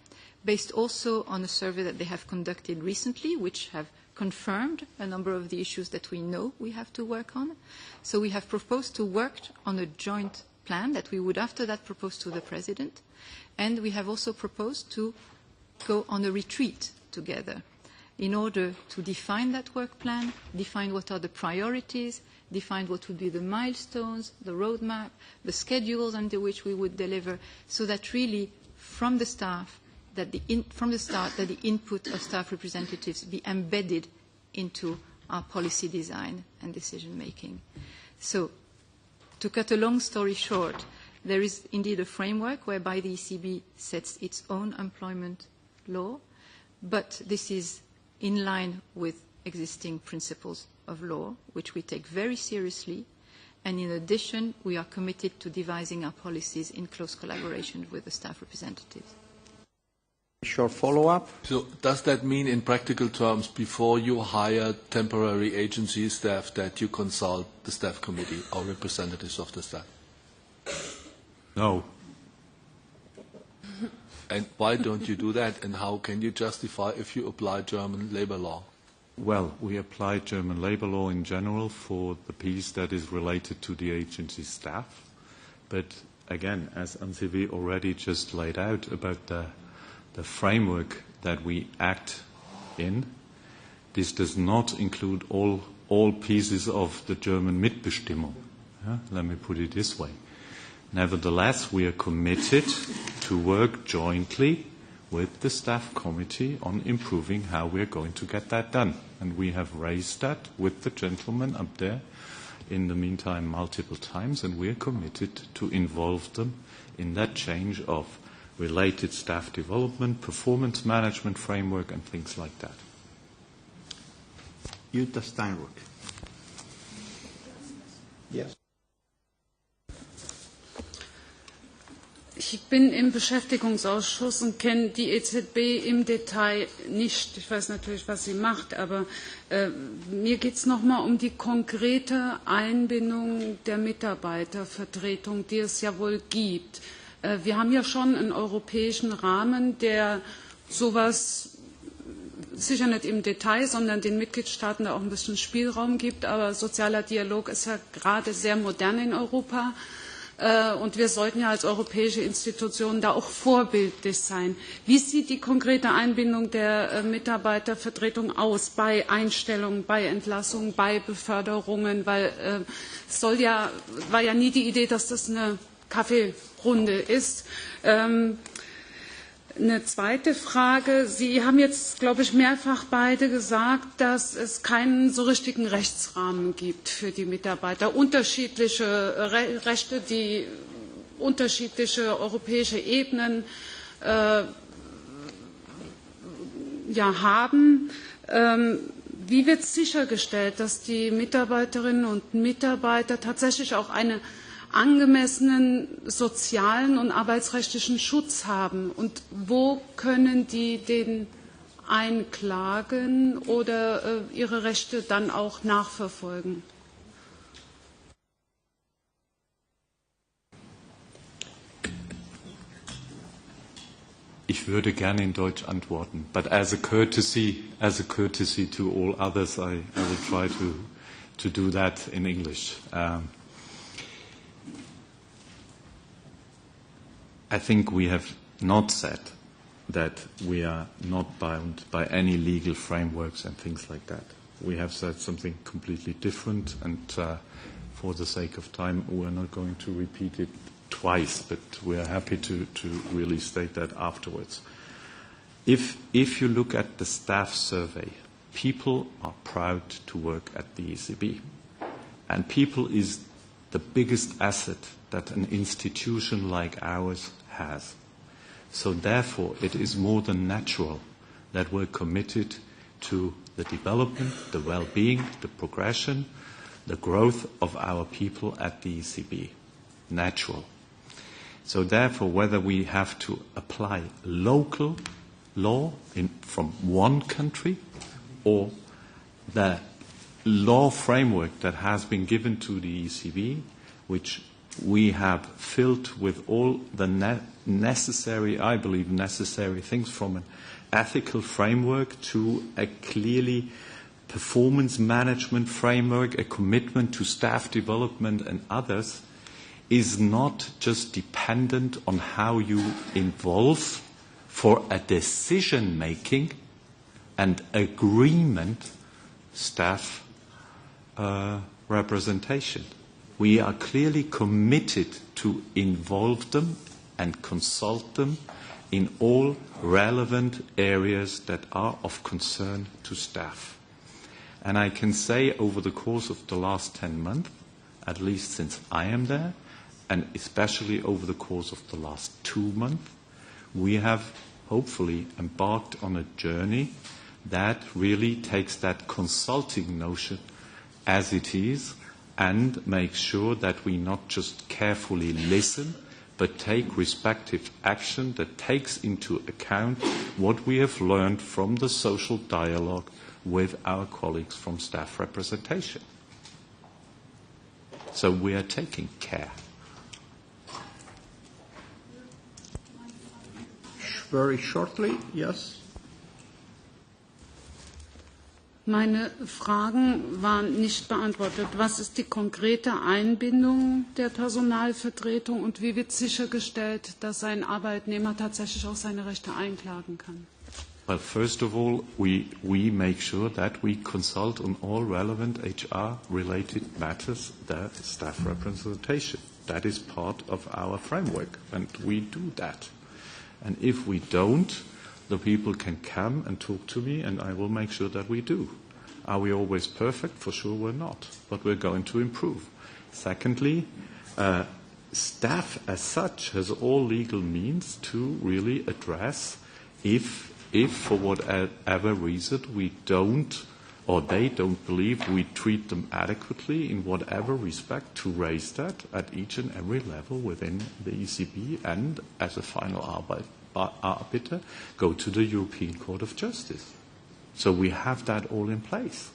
based also on a survey that they have conducted recently, which have confirmed a number of the issues that we know we have to work on. So we have proposed to work on a joint plan that we would after that propose to the President. And we have also proposed to go on a retreat together in order to define that work plan, define what are the priorities, define what would be the milestones, the roadmap, the schedules under which we would deliver, so that really from the staff, from the start, that the input of staff representatives be embedded into our policy design and decision making. So, to cut a long story short, there is indeed a framework whereby the ECB sets its own employment law, but this is in line with existing principles of law, which we take very seriously, and in addition, we are committed to devising our policies in close collaboration with the staff representatives. Short follow-up. So does that mean in practical terms, before you hire temporary agency staff, that you consult the staff committee or representatives of the staff? No. And why don't you do that? And how can you justify if you apply German labor law? Well, we apply German labor law in general for the piece that is related to the agency staff. But again, as Anne-Sylvie already just laid out about the framework that we act in, this does not include all pieces of the German Mitbestimmung. Let me put it this way. Nevertheless, we are committed to work jointly with the staff committee on improving how we are going to get that done. And we have raised that with the gentleman up there in the meantime multiple times, and we are committed to involve them in that change of related staff development, performance management framework, and things like that. Jutta Steinruck. Yes. Ich bin im Beschäftigungsausschuss und kenne die EZB im Detail nicht. Ich weiß natürlich, was sie macht, aber mir geht es nochmal um die konkrete Einbindung der Mitarbeitervertretung, die es ja wohl gibt. Wir haben ja schon einen europäischen Rahmen, der sowas sicher nicht im Detail, sondern den Mitgliedstaaten da auch ein bisschen Spielraum gibt. Aber sozialer Dialog ist ja gerade sehr modern in Europa. Und wir sollten ja als europäische Institutionen da auch vorbildlich sein. Wie sieht die konkrete Einbindung der Mitarbeitervertretung aus bei Einstellungen, bei Entlassungen, bei Beförderungen? Weil es war ja nie die Idee, dass das eine Kaffeerunde ist. Eine zweite Frage. Sie haben jetzt, glaube ich, mehrfach beide gesagt, dass es keinen so richtigen Rechtsrahmen gibt für die Mitarbeiter. Unterschiedliche Rechte, die unterschiedliche europäische Ebenen haben. Wie wird sichergestellt, dass die Mitarbeiterinnen und Mitarbeiter tatsächlich auch einen angemessenen sozialen und arbeitsrechtlichen Schutz haben? Und wo können die den einklagen oder ihre Rechte dann auch nachverfolgen? Ich würde gerne in Deutsch antworten, but as a courtesy to all others, I will try to do that in English. I think we have not said that we are not bound by any legal frameworks and things like that. We have said something completely different, and for the sake of time, we're not going to repeat it twice, but we are happy to really state that afterwards. If you look at the staff survey, people are proud to work at the ECB. And people is the biggest asset that an institution like ours has. So therefore, it is more than natural that we're committed to the development, the well-being, the progression, the growth of our people at the ECB. Natural. So therefore, whether we have to apply local law from one country or the law framework that has been given to the ECB, which we have filled with all the necessary, I believe, necessary things from an ethical framework to a clearly performance management framework, a commitment to staff development and others, is not just dependent on how you involve for a decision-making and agreement staff representation. We are clearly committed to involve them and consult them in all relevant areas that are of concern to staff. And I can say over the course of the last 10 months, at least since I am there, and especially over the course of the last 2 months, we have hopefully embarked on a journey that really takes that consulting notion as it is and makes sure that we not just carefully listen, but take respective action that takes into account what we have learned from the social dialogue with our colleagues from staff representation. So we are taking care. Very shortly, yes. Meine Fragen waren nicht beantwortet. Was ist die konkrete Einbindung der Personalvertretung und wie wird sichergestellt, dass ein Arbeitnehmer tatsächlich auch seine Rechte einklagen kann? Well, first of all, we make sure that we consult on all relevant HR-related matters, that staff representation. That is part of our framework, and we do that. And if we don't, the people can come and talk to me, and I will make sure that we do. Are we always perfect? For sure we're not, but we're going to improve. Secondly, staff as such has all legal means to really address if for whatever reason we don't or they don't believe we treat them adequately in whatever respect, to raise that at each and every level within the ECB and as a final arbiter go to the European Court of Justice. So we have that all in place.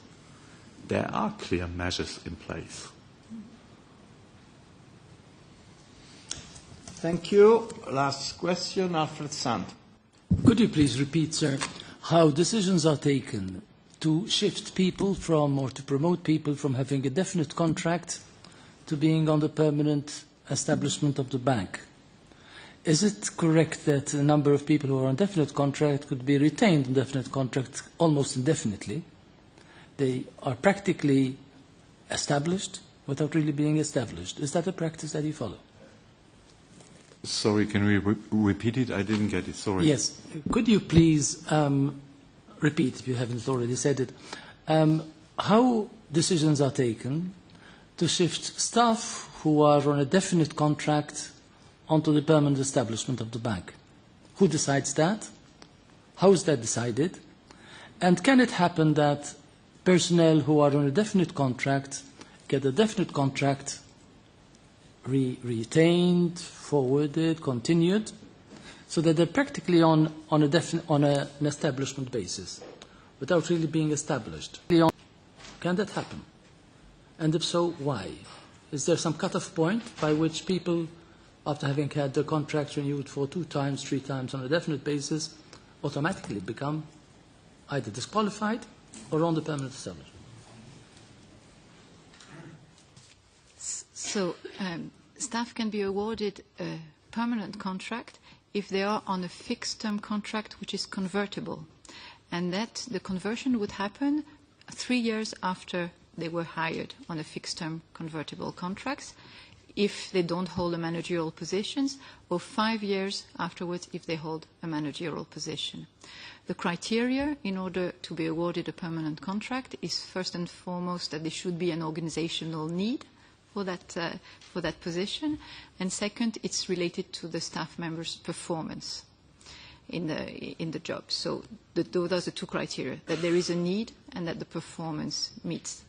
There are clear measures in place. Thank you. Last question, Alfred Sand. Could you please repeat, sir, how decisions are taken to shift people from, or to promote people from having a definite contract to being on the permanent establishment of the bank? Is it correct that a number of people who are on definite contract could be retained on definite contract almost indefinitely? They are practically established without really being established. Is that a practice that you follow? Sorry, can we repeat it? I didn't get it. Sorry. Yes. Could you please repeat, if you haven't already said it, how decisions are taken to shift staff who are on a definite contract onto the permanent establishment of the bank? Who decides that? How is that decided? And can it happen that personnel who are on a definite contract get a definite contract retained, forwarded, continued, so that they're practically on an establishment basis, without really being established. Can that happen? And if so, why? Is there some cut-off point by which people, after having had their contracts renewed for 2 times, 3 times on a definite basis, automatically become either disqualified or on the permanent establishment? So staff can be awarded a permanent contract if they are on a fixed-term contract which is convertible, and that the conversion would happen 3 years after they were hired on a fixed-term convertible contracts, if they don't hold a managerial positions, or 5 years afterwards if they hold a managerial position. The criteria in order to be awarded a permanent contract is first and foremost that there should be an organizational need for that position, and second, it's related to the staff member's performance in the job. So those are the 2 criteria, that there is a need and that the performance meets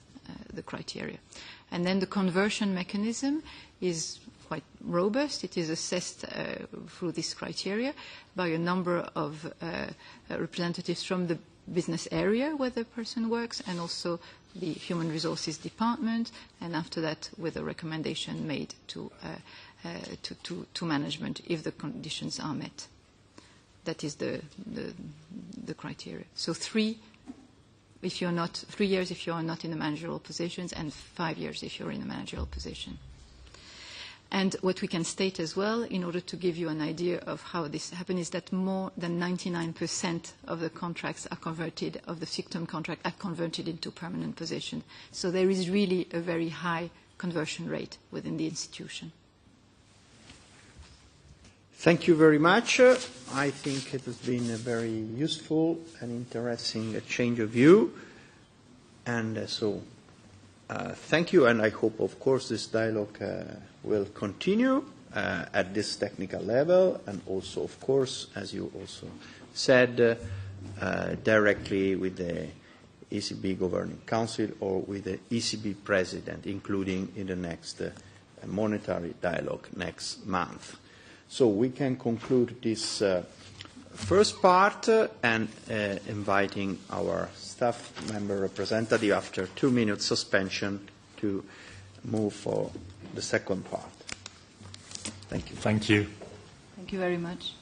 the criteria. And then the conversion mechanism is quite robust. It is assessed through this criteria by a number of representatives from the business area where the person works, and also the Human Resources Department, and after that with a recommendation made to management if the conditions are met. That is the criteria. So 3 years if you are not in the managerial positions, and 5 years if you're in a managerial position. And what we can state as well, in order to give you an idea of how this happens, is that more than 99% of the contracts are converted, of the fixed-term contract, are converted into permanent position. So there is really a very high conversion rate within the institution. Thank you very much. I think it has been a very useful and interesting exchange of view. And thank you, and I hope, of course, this dialogue will continue at this technical level, and also, of course, as you also said, directly with the ECB Governing Council or with the ECB President, including in the next monetary dialogue next month. So we can conclude this first part and inviting our staff member representative after 2 minutes suspension to move for the second part. Thank you. Thank you. Thank you very much.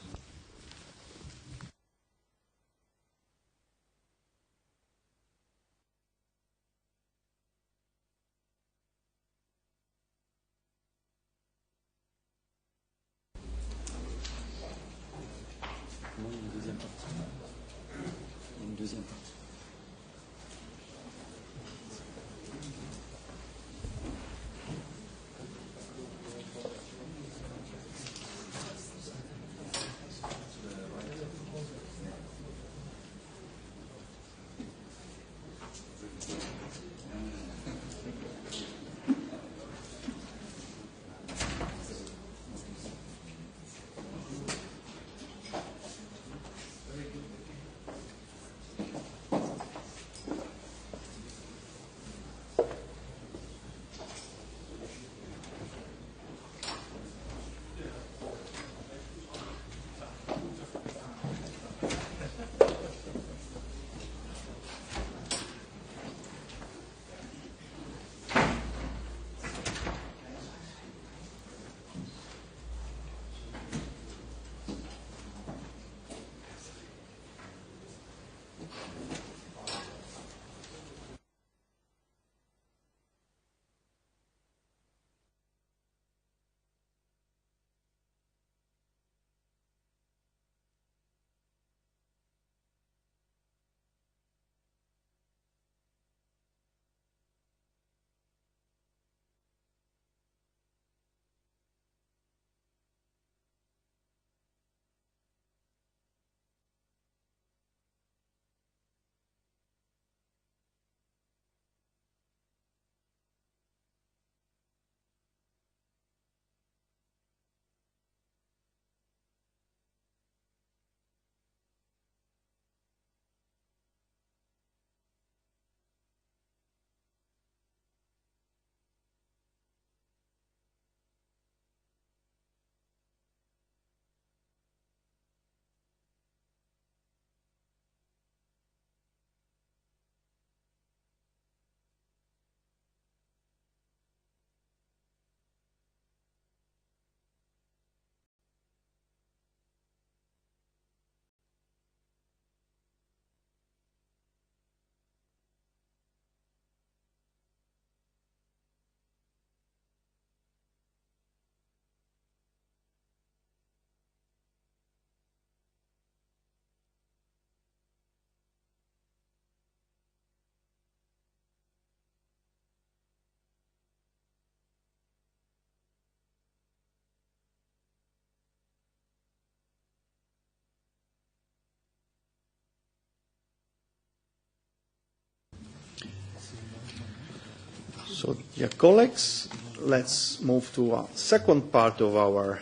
So, dear colleagues, let's move to a second part of our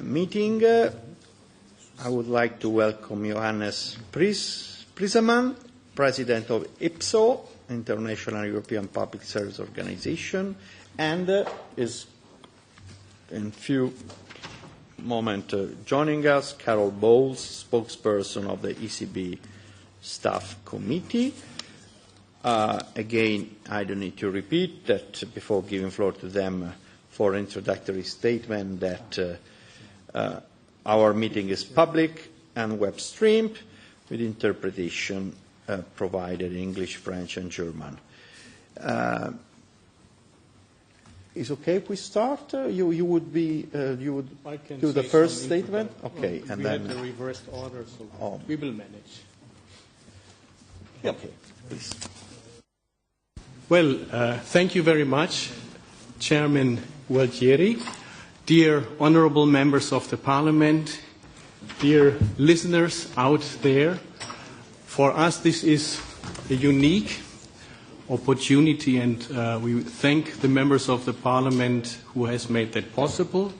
meeting. I would like to welcome Johannes Priseman, President of IPSO, International European Public Service Organization, and is in few moments joining us, Carol Bowles, spokesperson of the ECB Staff Committee. Again, I don't need to repeat that before giving floor to them for introductory statement that our meeting is public and web streamed with interpretation provided in English, French, and German. Is okay if we start? You would be you would do the first statement, okay, and then the reversed order, so we will manage. Okay, please. Well, thank you very much, Chairman Gualtieri, dear honourable members of the Parliament, dear listeners out there. For us, this is a unique opportunity, and we thank the members of the Parliament who has made that possible.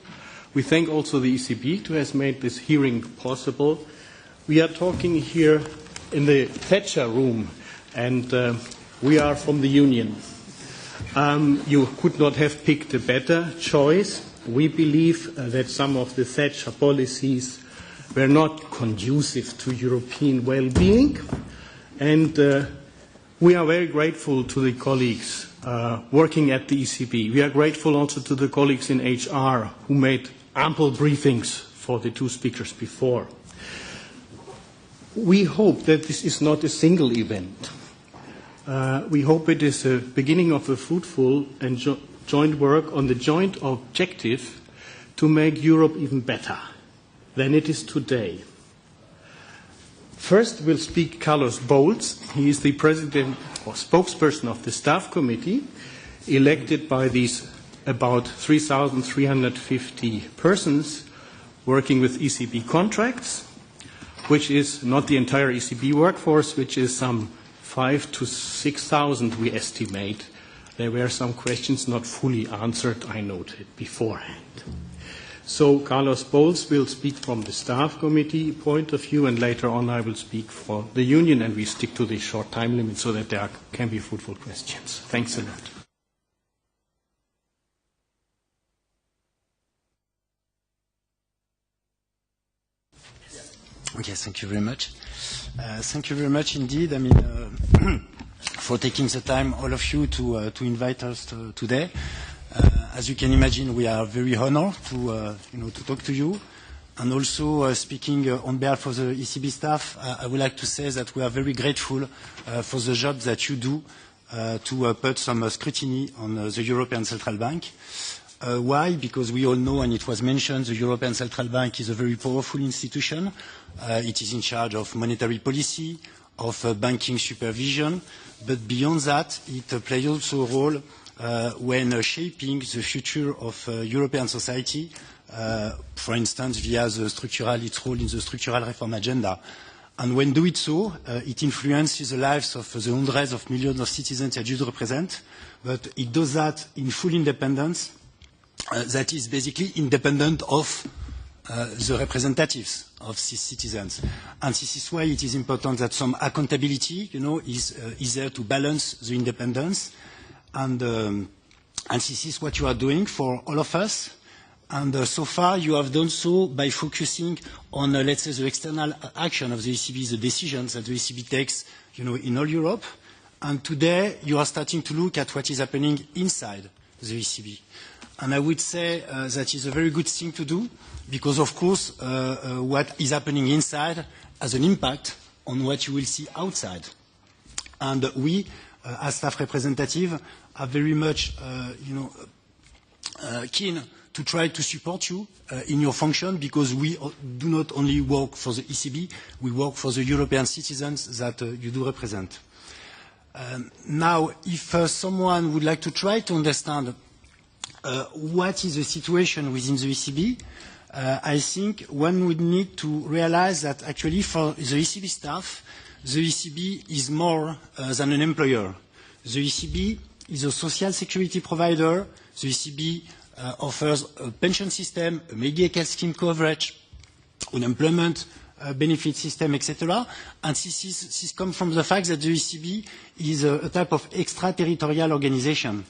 We thank also the ECB who has made this hearing possible. We are talking here in the Thatcher room, and we are from the Union. You could not have picked a better choice. We believe that some of the Thatcher policies were not conducive to European well-being, and we are very grateful to the colleagues working at the ECB. We are grateful also to the colleagues in HR who made ample briefings for the two speakers before. We hope that this is not a single event. We hope it is a beginning of a fruitful and joint work on the joint objective to make Europe even better than it is today. First will speak Carlos Bowles. He is the president or spokesperson of the staff committee, elected by these about 3,350 persons working with ECB contracts, which is not the entire ECB workforce, which is some 5,000 to 6,000 we estimate. There were some questions not fully answered, I noted beforehand. So Carlos Bowles will speak from the staff committee point of view, and later on I will speak for the union, and we stick to the short time limit so that there can be fruitful questions. Thanks a lot. Okay, thank you very much. Thank you very much indeed. I mean, for taking the time, all of you, to invite us today. As you can imagine, we are very honored to talk to you. And also, speaking on behalf of the ECB staff, I would like to say that we are very grateful for the job that you do to put some scrutiny on the European Central Bank. Why? Because we all know, and it was mentioned, the European Central Bank is a very powerful institution. It is in charge of monetary policy, of banking supervision, but beyond that, it plays also a role when shaping the future of European society, for instance, via its role in the structural reform agenda. And when do it so, it influences the lives of the hundreds of millions of citizens that you represent, but it does that in full independence, that is basically independent of the representatives of these citizens. And this is why it is important that some accountability, is there to balance the independence. And this is what you are doing for all of us. And so far, you have done so by focusing on, let's say, the external action of the ECB, the decisions that the ECB takes, in all Europe. And today, you are starting to look at what is happening inside the ECB. And I would say that is a very good thing to do, because, of course, what is happening inside has an impact on what you will see outside. And we, as staff representative, are very much, keen to try to support you in your function, because we do not only work for the ECB, we work for the European citizens that you do represent. Now, if someone would like to try to understand what is the situation within the ECB, I think one would need to realize that actually for the ECB staff, the ECB is more than an employer. The ECB is a social security provider. The ECB offers a pension system, a medical scheme coverage, unemployment benefit system, etc. And this comes from the fact that the ECB is a type of extraterritorial organization.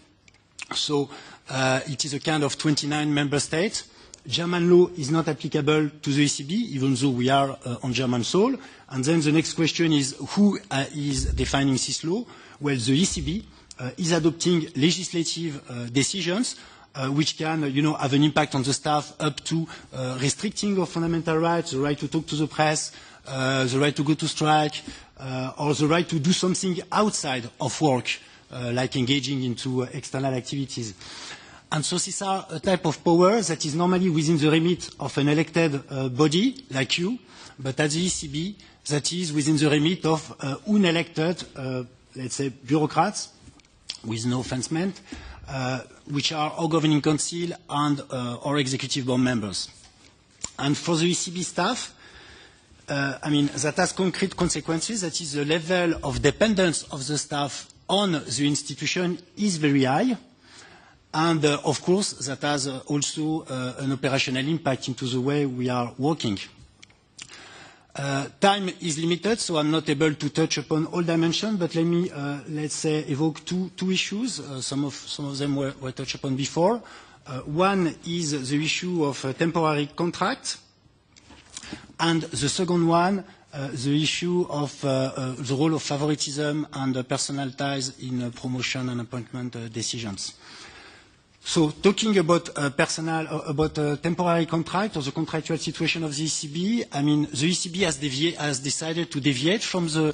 So it is a kind of 29 member states. German law is not applicable to the ECB, even though we are on German soil. And then the next question is, who is defining this law? Well, the ECB is adopting legislative decisions which can, have an impact on the staff up to restricting of fundamental rights, the right to talk to the press, the right to go to strike, or the right to do something outside of work, like engaging into external activities. And so these are a type of power that is normally within the remit of an elected body, like you, but at the ECB, that is within the remit of unelected, let's say, bureaucrats, with no offense meant, which are our governing council and our executive board members. And for the ECB staff, that has concrete consequences. That is, the level of dependence of the staff on the institution is very high. And, of course, that has also an operational impact into the way we are working. Time is limited, so I'm not able to touch upon all dimensions, but let me, let's say, evoke two issues. Some of them were touched upon before. One is the issue of temporary contract, and the second one, the issue of the role of favoritism and personal ties in promotion and appointment decisions. So talking about temporary contract or the contractual situation of the ECB, the ECB has decided to deviate from the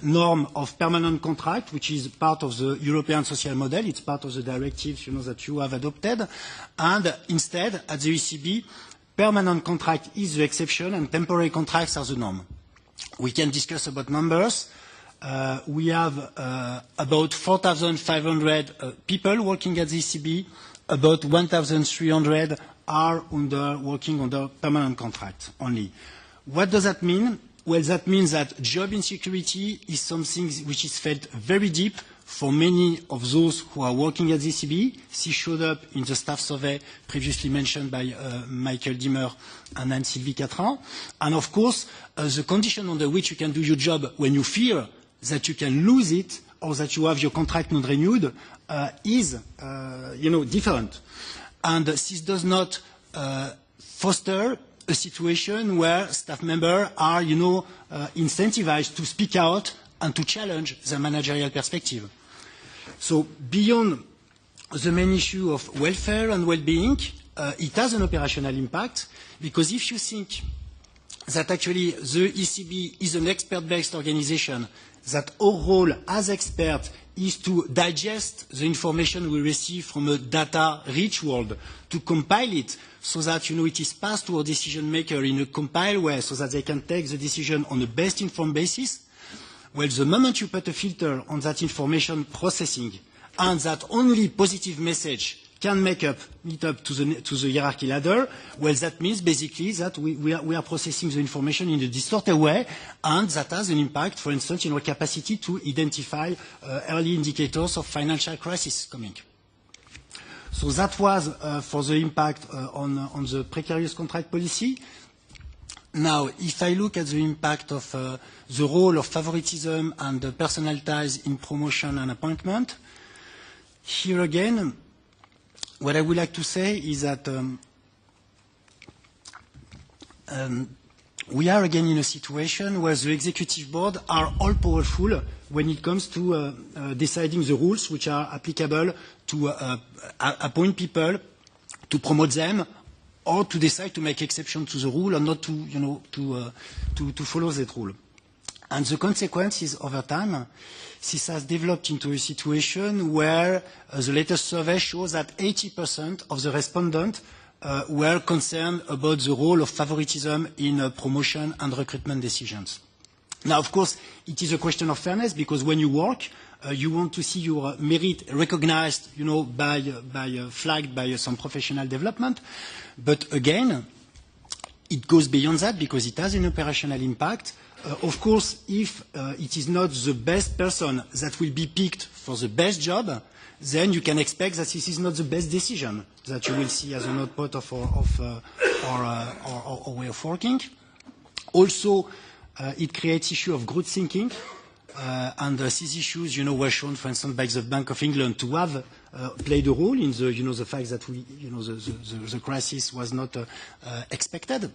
norm of permanent contract, which is part of the European Social model. It's part of the directives, that you have adopted. And instead, at the ECB, permanent contract is the exception and temporary contracts are the norm. We can discuss about numbers. We have about 4,500 people working at the ECB. About 1,300 are working under permanent contract only. What does that mean? Well, that means that job insecurity is something which is felt very deep for many of those who are working at the ECB. This showed up in the staff survey previously mentioned by Michael Dimmer and Anne-Sylvie Catrin. And of course, the condition under which you can do your job when you fear that you can lose it or that you have your contract not renewed is, different. And this does not foster a situation where staff members are, incentivized to speak out and to challenge the managerial perspective. So beyond the main issue of welfare and well-being, it has an operational impact, because if you think that actually the ECB is an expert-based organization, that our role as experts is to digest the information we receive from a data-rich world, to compile it so that, it is passed to our decision maker in a compiled way so that they can take the decision on a best informed basis. Well, the moment you put a filter on that information processing and that only positive message can meet up to the hierarchy ladder, well, that means basically that we are processing the information in a distorted way, and that has an impact, for instance, in our capacity to identify early indicators of financial crisis coming. So that was for the impact on the precarious contract policy. Now, if I look at the impact of the role of favoritism and personal ties in promotion and appointment, here again, what I would like to say is that we are again in a situation where the executive board are all powerful when it comes to deciding the rules which are applicable to appoint people, to promote them, or to decide to make exception to the rule or not to follow that rule. And the consequence is, over time, this has developed into a situation where the latest survey shows that 80% of the respondents were concerned about the role of favoritism in promotion and recruitment decisions. Now, of course, it is a question of fairness, because when you work, you want to see your merit recognized, flagged by some professional development. But again, it goes beyond that, because it has an operational impact. of course, if it is not the best person that will be picked for the best job, then you can expect that this is not the best decision that you will see as an output of our way of working. Also, it creates issue of group thinking, and these issues, were shown, for instance, by the Bank of England to have played a role in the, the fact that the crisis was not expected.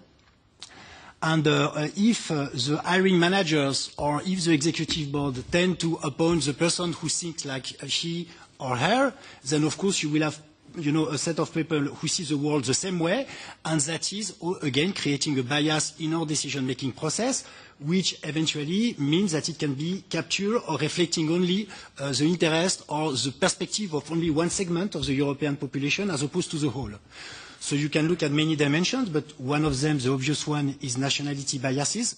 And if the hiring managers or if the executive board tend to appoint the person who thinks like he or her, then of course you will have a set of people who see the world the same way, and that is, again, creating a bias in our decision-making process, which eventually means that it can be captured or reflecting only the interest or the perspective of only one segment of the European population as opposed to the whole. So you can look at many dimensions, but one of them, the obvious one, is nationality biases.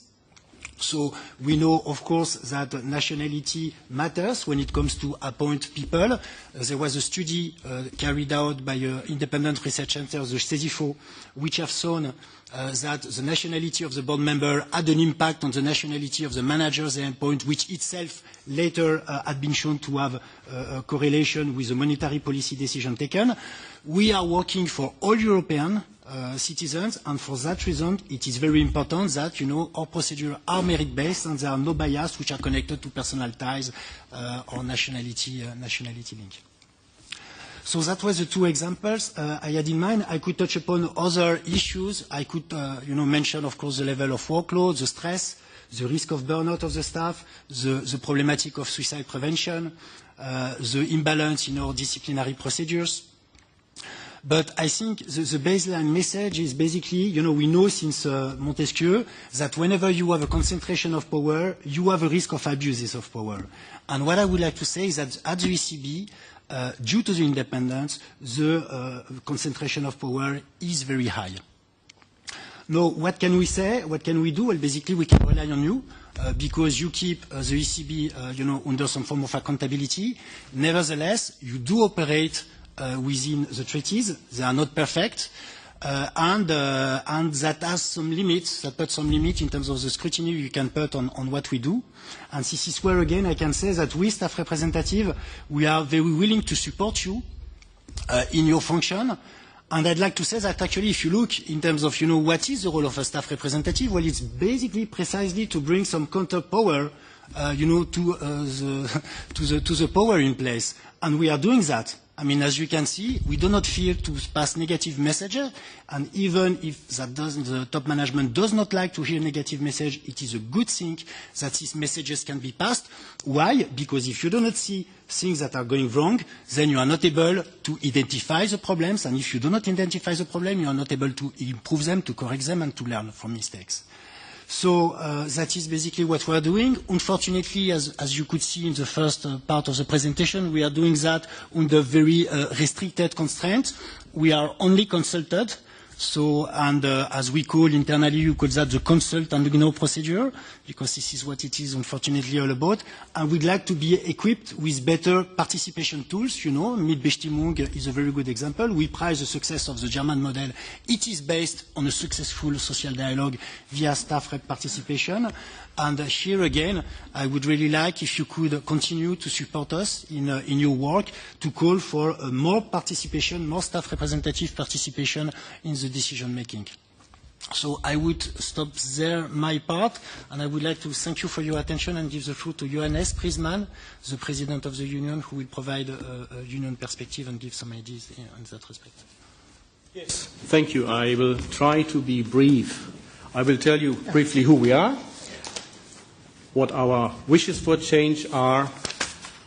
So we know, of course, that nationality matters when it comes to appoint people. There was a study carried out by an independent research center, the CESIFO, which have shown that the nationality of the board member had an impact on the nationality of the managers they appoint, which itself later had been shown to have a correlation with the monetary policy decision taken. We are working for all European citizens, and for that reason, it is very important that, our procedures are merit-based and there are no bias which are connected to personal ties or nationality link. So that was the two examples I had in mind. I could touch upon other issues. I could, mention, of course, the level of workload, the stress, the risk of burnout of the staff, the problematic of suicide prevention, the imbalance in our disciplinary procedures. But I think the baseline message is basically, we know since Montesquieu that whenever you have a concentration of power, you have a risk of abuses of power. And what I would like to say is that at the ECB, due to the independence, the concentration of power is very high. Now, what can we say? What can we do? Well, basically, we can rely on you because you keep the ECB, under some form of accountability. Nevertheless, you do operate within the treaties. They are not perfect, and that has some limits, that puts some limit in terms of the scrutiny you can put on what we do. And this is where, again, I can say that we, staff representative, we are very willing to support you in your function. And I'd like to say that actually, if you look in terms of, what is the role of a staff representative, well, it's basically precisely to bring some counter power, to the power in place. And we are doing that. I mean, as you can see, we do not fear to pass negative messages, and even if the top management does not like to hear negative message, it is a good thing that these messages can be passed. Why? Because if you do not see things that are going wrong, then you are not able to identify the problems, and if you do not identify the problem, you are not able to improve them, to correct them, and to learn from mistakes. So that is basically what we are doing. Unfortunately, as you could see in the first part of the presentation, we are doing that under very restricted constraints. We are only consulted. So, and as we call internally, you call that the consult and ignore procedure, because this is what it is unfortunately all about. And we'd like to be equipped with better participation tools. Mitbestimmung is a very good example. We prize the success of the German model. It is based on a successful social dialogue via staff rep participation. And here again, I would really like if you could continue to support us in your work to call for more participation, more staff representative participation in the decision making. So I would stop there my part, and I would like to thank you for your attention and give the floor to Johannes Priesmann, the President of the Union, who will provide a Union perspective and give some ideas in that respect. Yes, thank you. I will try to be brief. I will tell you briefly who we are, what our wishes for change are,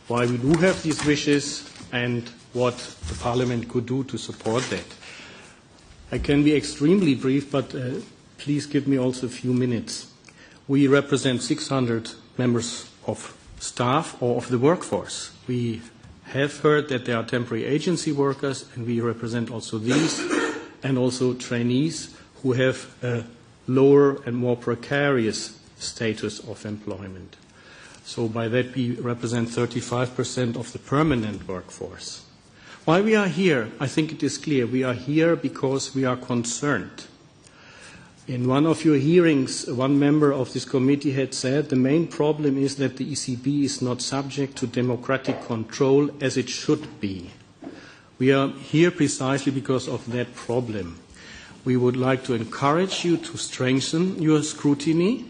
why we do have these wishes, and what the Parliament could do to support that. I can be extremely brief, but please give me also a few minutes. We represent 600 members of staff or of the workforce. We have heard that there are temporary agency workers, and we represent also these, and also trainees who have a lower and more precarious status of employment. So by that we represent 35% of the permanent workforce. Why we are here, I think it is clear. We are here because we are concerned. In one of your hearings, one member of this committee had said the main problem is that the ECB is not subject to democratic control as it should be. We are here precisely because of that problem. We would like to encourage you to strengthen your scrutiny,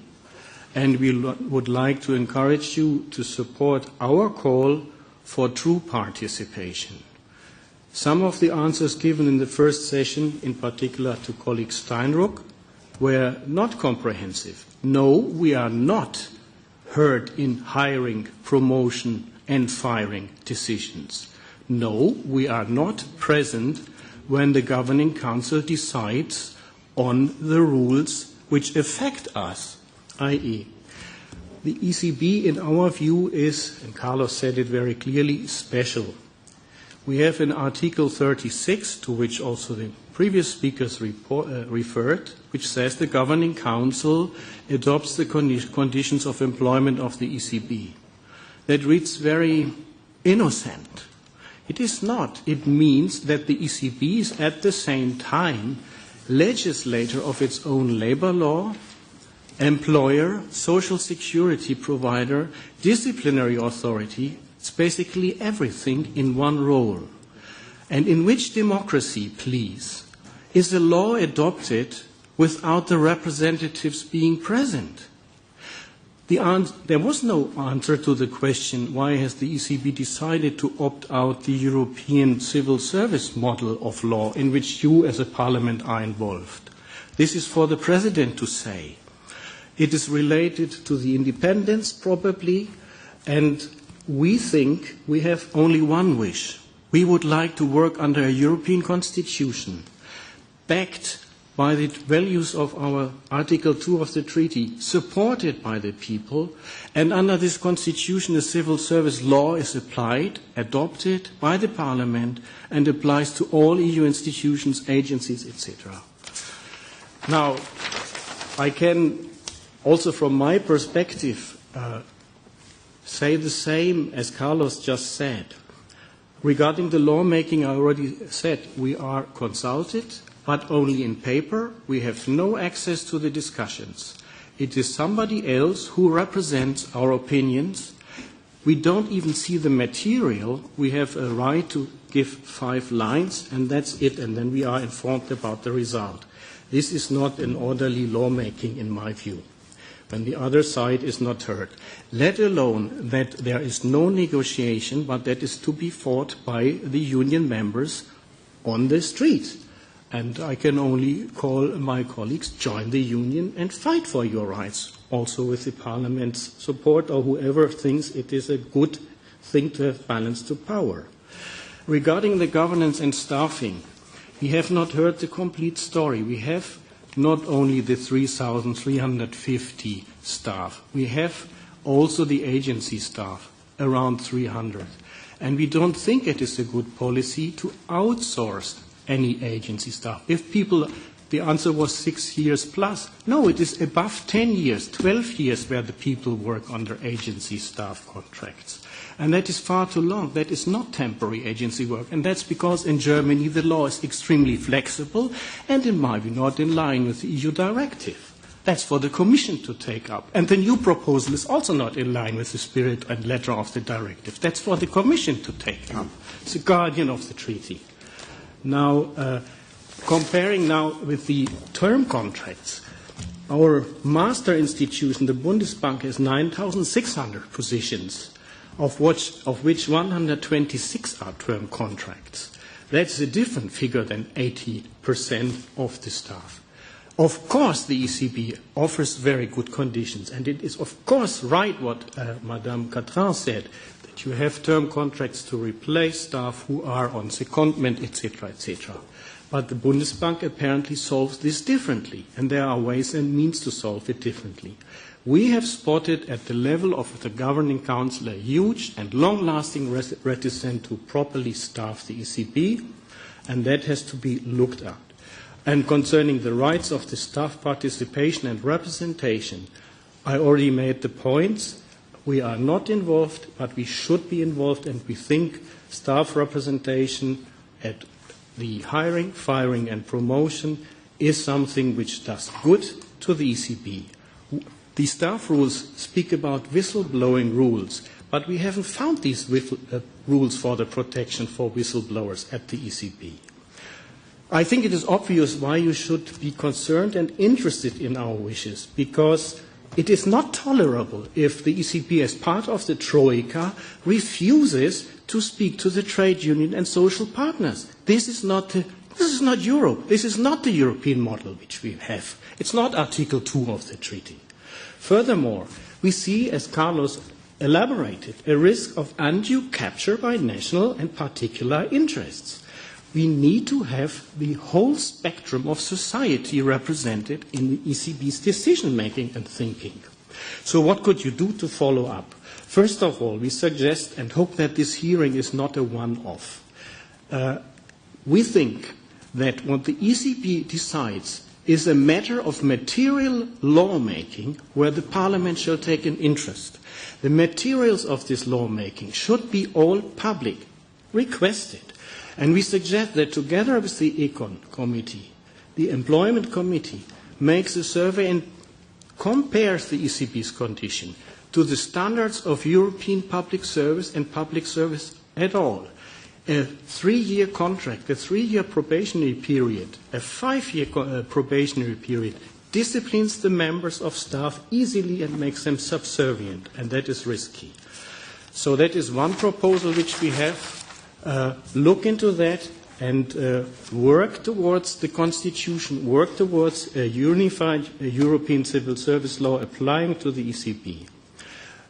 and we would like to encourage you to support our call for true participation. Some of the answers given in the first session, in particular to colleague Steinruck, were not comprehensive. No, we are not heard in hiring, promotion and firing decisions. No, we are not present when the Governing Council decides on the rules which affect us, i.e., the ECB, in our view, is, and Carlos said it very clearly, special. We have in Article 36, to which also the previous speakers referred, which says the Governing Council adopts the conditions of employment of the ECB. That reads very innocent. It is not. It means that the ECB is at the same time legislator of its own labor law, employer, social security provider, disciplinary authority. It's basically everything in one role. And in which democracy, please, is a law adopted without the representatives being present? There was no answer to the question, why has the ECB decided to opt out the European civil service model of law in which you as a parliament are involved? This is for the president to say. It is related to the independence, probably, and we think we have only one wish. We would like to work under a European constitution, backed by the values of our Article 2 of the treaty, supported by the people, and under this constitution a civil service law is applied, adopted by the parliament, and applies to all EU institutions, agencies, etc. Now, I can also from my perspective say the same as Carlos just said. Regarding the lawmaking, I already said we are consulted, but only in paper. We have no access to the discussions. It is somebody else who represents our opinions. We don't even see the material. We have a right to give 5 lines, and that's it, and then we are informed about the result. This is not an orderly lawmaking, in my view, when the other side is not heard, let alone that there is no negotiation, but that is to be fought by the union members on the street. And I can only call my colleagues, join the union and fight for your rights, also with the parliament's support or whoever thinks it is a good thing to have balance to power. Regarding the governance and staffing, we have not heard the complete story. We have not only the 3,350 staff, we have also the agency staff, around 300. And we don't think it is a good policy to outsource any agency staff. If people, the answer was 6 years plus. No, it is above 10 years, 12 years where the people work under agency staff contracts. And that is far too long. That is not temporary agency work. And that's because in Germany the law is extremely flexible and, in my view, not in line with the EU directive. That's for the Commission to take up. And the new proposal is also not in line with the spirit and letter of the directive. That's for the Commission to take up. It's the guardian of the treaty. Now, comparing now with the term contracts, our master institution, the Bundesbank, has 9,600 positions, of which 126 are term contracts. That's a different figure than 80% of the staff. Of course, the ECB offers very good conditions, and it is of course right what Madame Catrin said, that you have term contracts to replace staff who are on secondment, etc., etc. But the Bundesbank apparently solves this differently, and there are ways and means to solve it differently. We have spotted at the level of the Governing Council a huge and long-lasting reticence to properly staff the ECB, and that has to be looked at. And concerning the rights of the staff participation and representation, I already made the points. We are not involved, but we should be involved, and we think staff representation at the hiring, firing and promotion is something which does good to the ECB. The staff rules speak about whistleblowing rules, but we haven't found these rules for the protection for whistleblowers at the ECB. I think it is obvious why you should be concerned and interested in our wishes, because it is not tolerable if the ECB, as part of the Troika, refuses to speak to the trade union and social partners. This is not Europe. This is not the European model which we have. It's not Article 2 of the treaty. Furthermore, we see, as Carlos elaborated, a risk of undue capture by national and particular interests. We need to have the whole spectrum of society represented in the ECB's decision-making and thinking. So what could you do to follow up? First of all, we suggest and hope that this hearing is not a one-off. We think that what the ECB decides is a matter of material lawmaking where the Parliament shall take an interest. The materials of this lawmaking should be all public, requested. And we suggest that together with the Econ Committee, the Employment Committee makes a survey and compares the ECB's condition to the standards of European public service and public service at all. A 3-year contract, a 3-year probationary period, a 5-year probationary period disciplines the members of staff easily and makes them subservient, and that is risky. So that is one proposal which we have. Look into that and work towards the Constitution, work towards a unified European civil service law applying to the ECB.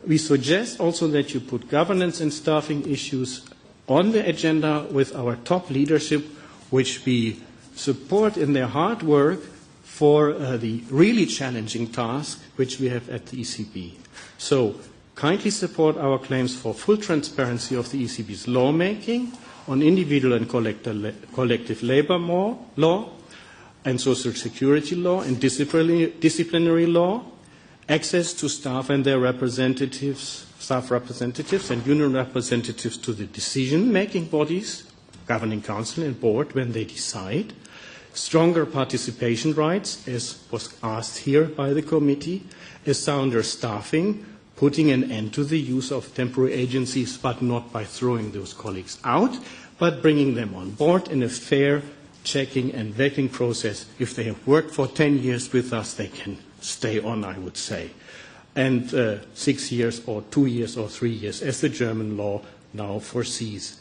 We suggest also that you put governance and staffing issues on the agenda with our top leadership, which we support in their hard work for the really challenging task which we have at the ECB. So kindly support our claims for full transparency of the ECB's lawmaking on individual and collective labor law and social security law and disciplinary law, access to staff and their representatives, staff representatives and union representatives to the decision-making bodies, governing council and board when they decide, stronger participation rights, as was asked here by the committee, a sounder staffing, putting an end to the use of temporary agencies, but not by throwing those colleagues out, but bringing them on board in a fair checking and vetting process. If they have worked for 10 years with us, they can stay on, I would say. And 6 years or 2 years or 3 years, as the German law now foresees.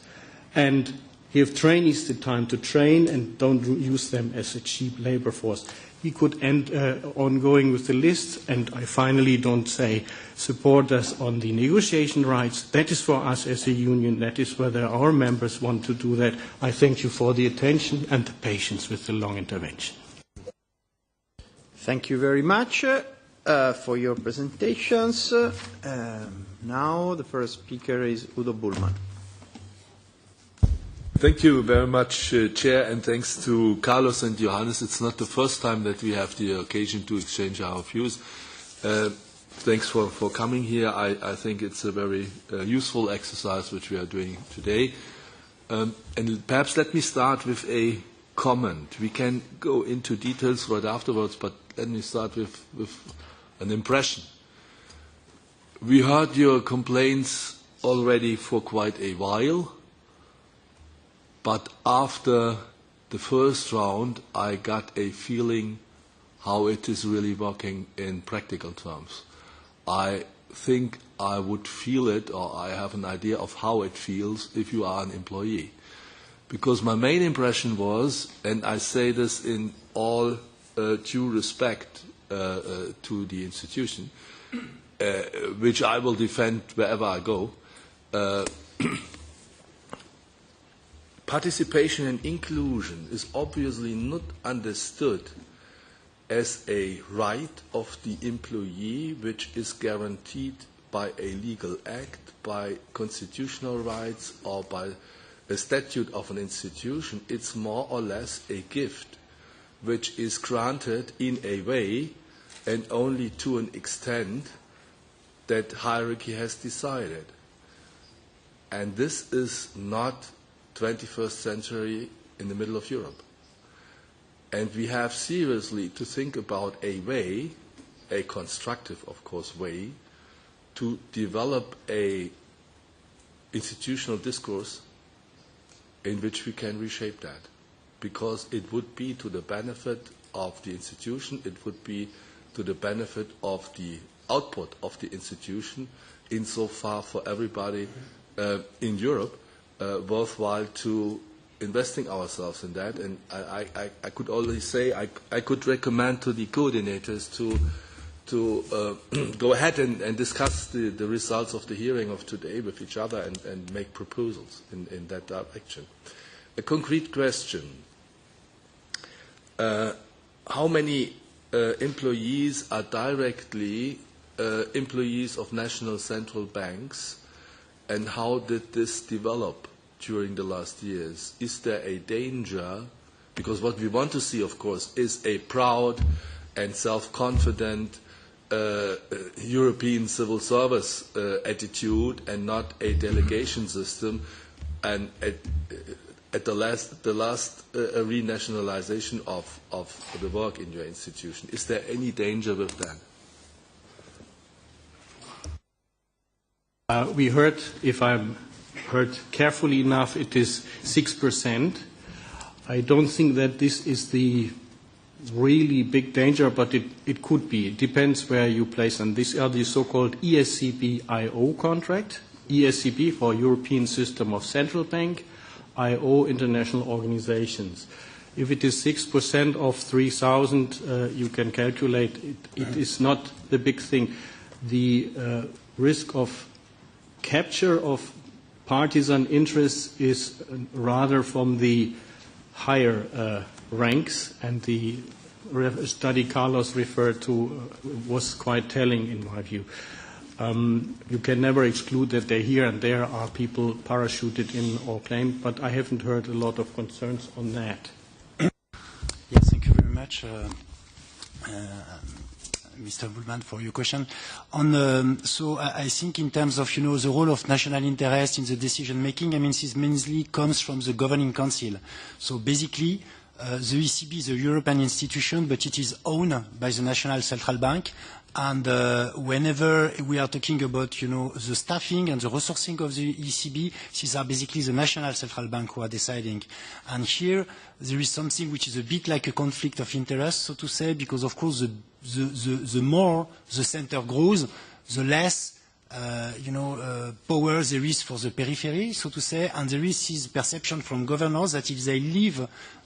And give trainees the time to train and don't use them as a cheap labor force. We could end ongoing with the list, and I finally don't say support us on the negotiation rights. That is for us as a union. That is whether our members want to do that. I thank you for the attention and the patience with the long intervention. Thank you very much for your presentations. Now the first speaker is Udo Bullmann. Thank you very much, Chair, and thanks to Carlos and Johannes. It's not the first time that we have the occasion to exchange our views. Thanks for coming here. I think it's a very useful exercise which we are doing today. And perhaps let me start with a comment. We can go into details right afterwards, but let me start with an impression. We heard your complaints already for quite a while. But after the first round, I got a feeling how it is really working in practical terms. I think I would feel it, or I have an idea of how it feels if you are an employee. Because my main impression was, and I say this in all due respect to the institution, which I will defend wherever I go, participation and inclusion is obviously not understood as a right of the employee which is guaranteed by a legal act, by constitutional rights, or by a statute of an institution. It's more or less a gift which is granted in a way and only to an extent that hierarchy has decided. And this is not 21st century in the middle of Europe. And we have seriously to think about a way, a constructive, of course, way, to develop a institutional discourse in which we can reshape that. Because it would be to the benefit of the institution, it would be to the benefit of the output of the institution, insofar for everybody in Europe worthwhile to investing ourselves in that. And I could only say I could recommend to the coordinators to go ahead and discuss the results of the hearing of today with each other and make proposals in that direction. A concrete question. How many employees are directly employees of national central banks, and how did this develop during the last years? Is there a danger? Because what we want to see, of course, is a proud and self-confident European civil service attitude and not a delegation system, and at the last renationalization of the work in your institution. Is there any danger with that? We heard, if I'm heard carefully enough, it is 6%. I don't think that this is the really big danger, but it could be. It depends where you place them. These are the so-called ESCB-IO contract, ESCB for European System of Central Bank, IO international organizations. If it is 6% of 3,000, you can calculate it is not the big thing. The risk of capture of partisan interests is rather from the higher ranks, and the study Carlos referred to was quite telling in my view. You can never exclude that here and there are people parachuted in or claimed, but I haven't heard a lot of concerns on that. Yes, thank you very much, Mr. Bullman, for your question. So I think in terms of, the role of national interest in the decision making, this mainly comes from the governing council. So basically, the ECB is a European institution, but it is owned by the national central bank. And whenever we are talking about, the staffing and the resourcing of the ECB, these are basically the national central bank who are deciding. And here there is something which is a bit like a conflict of interest, so to say, because of course the more the center grows, the less power there is for the periphery, so to say, and there is this perception from governors that if they leave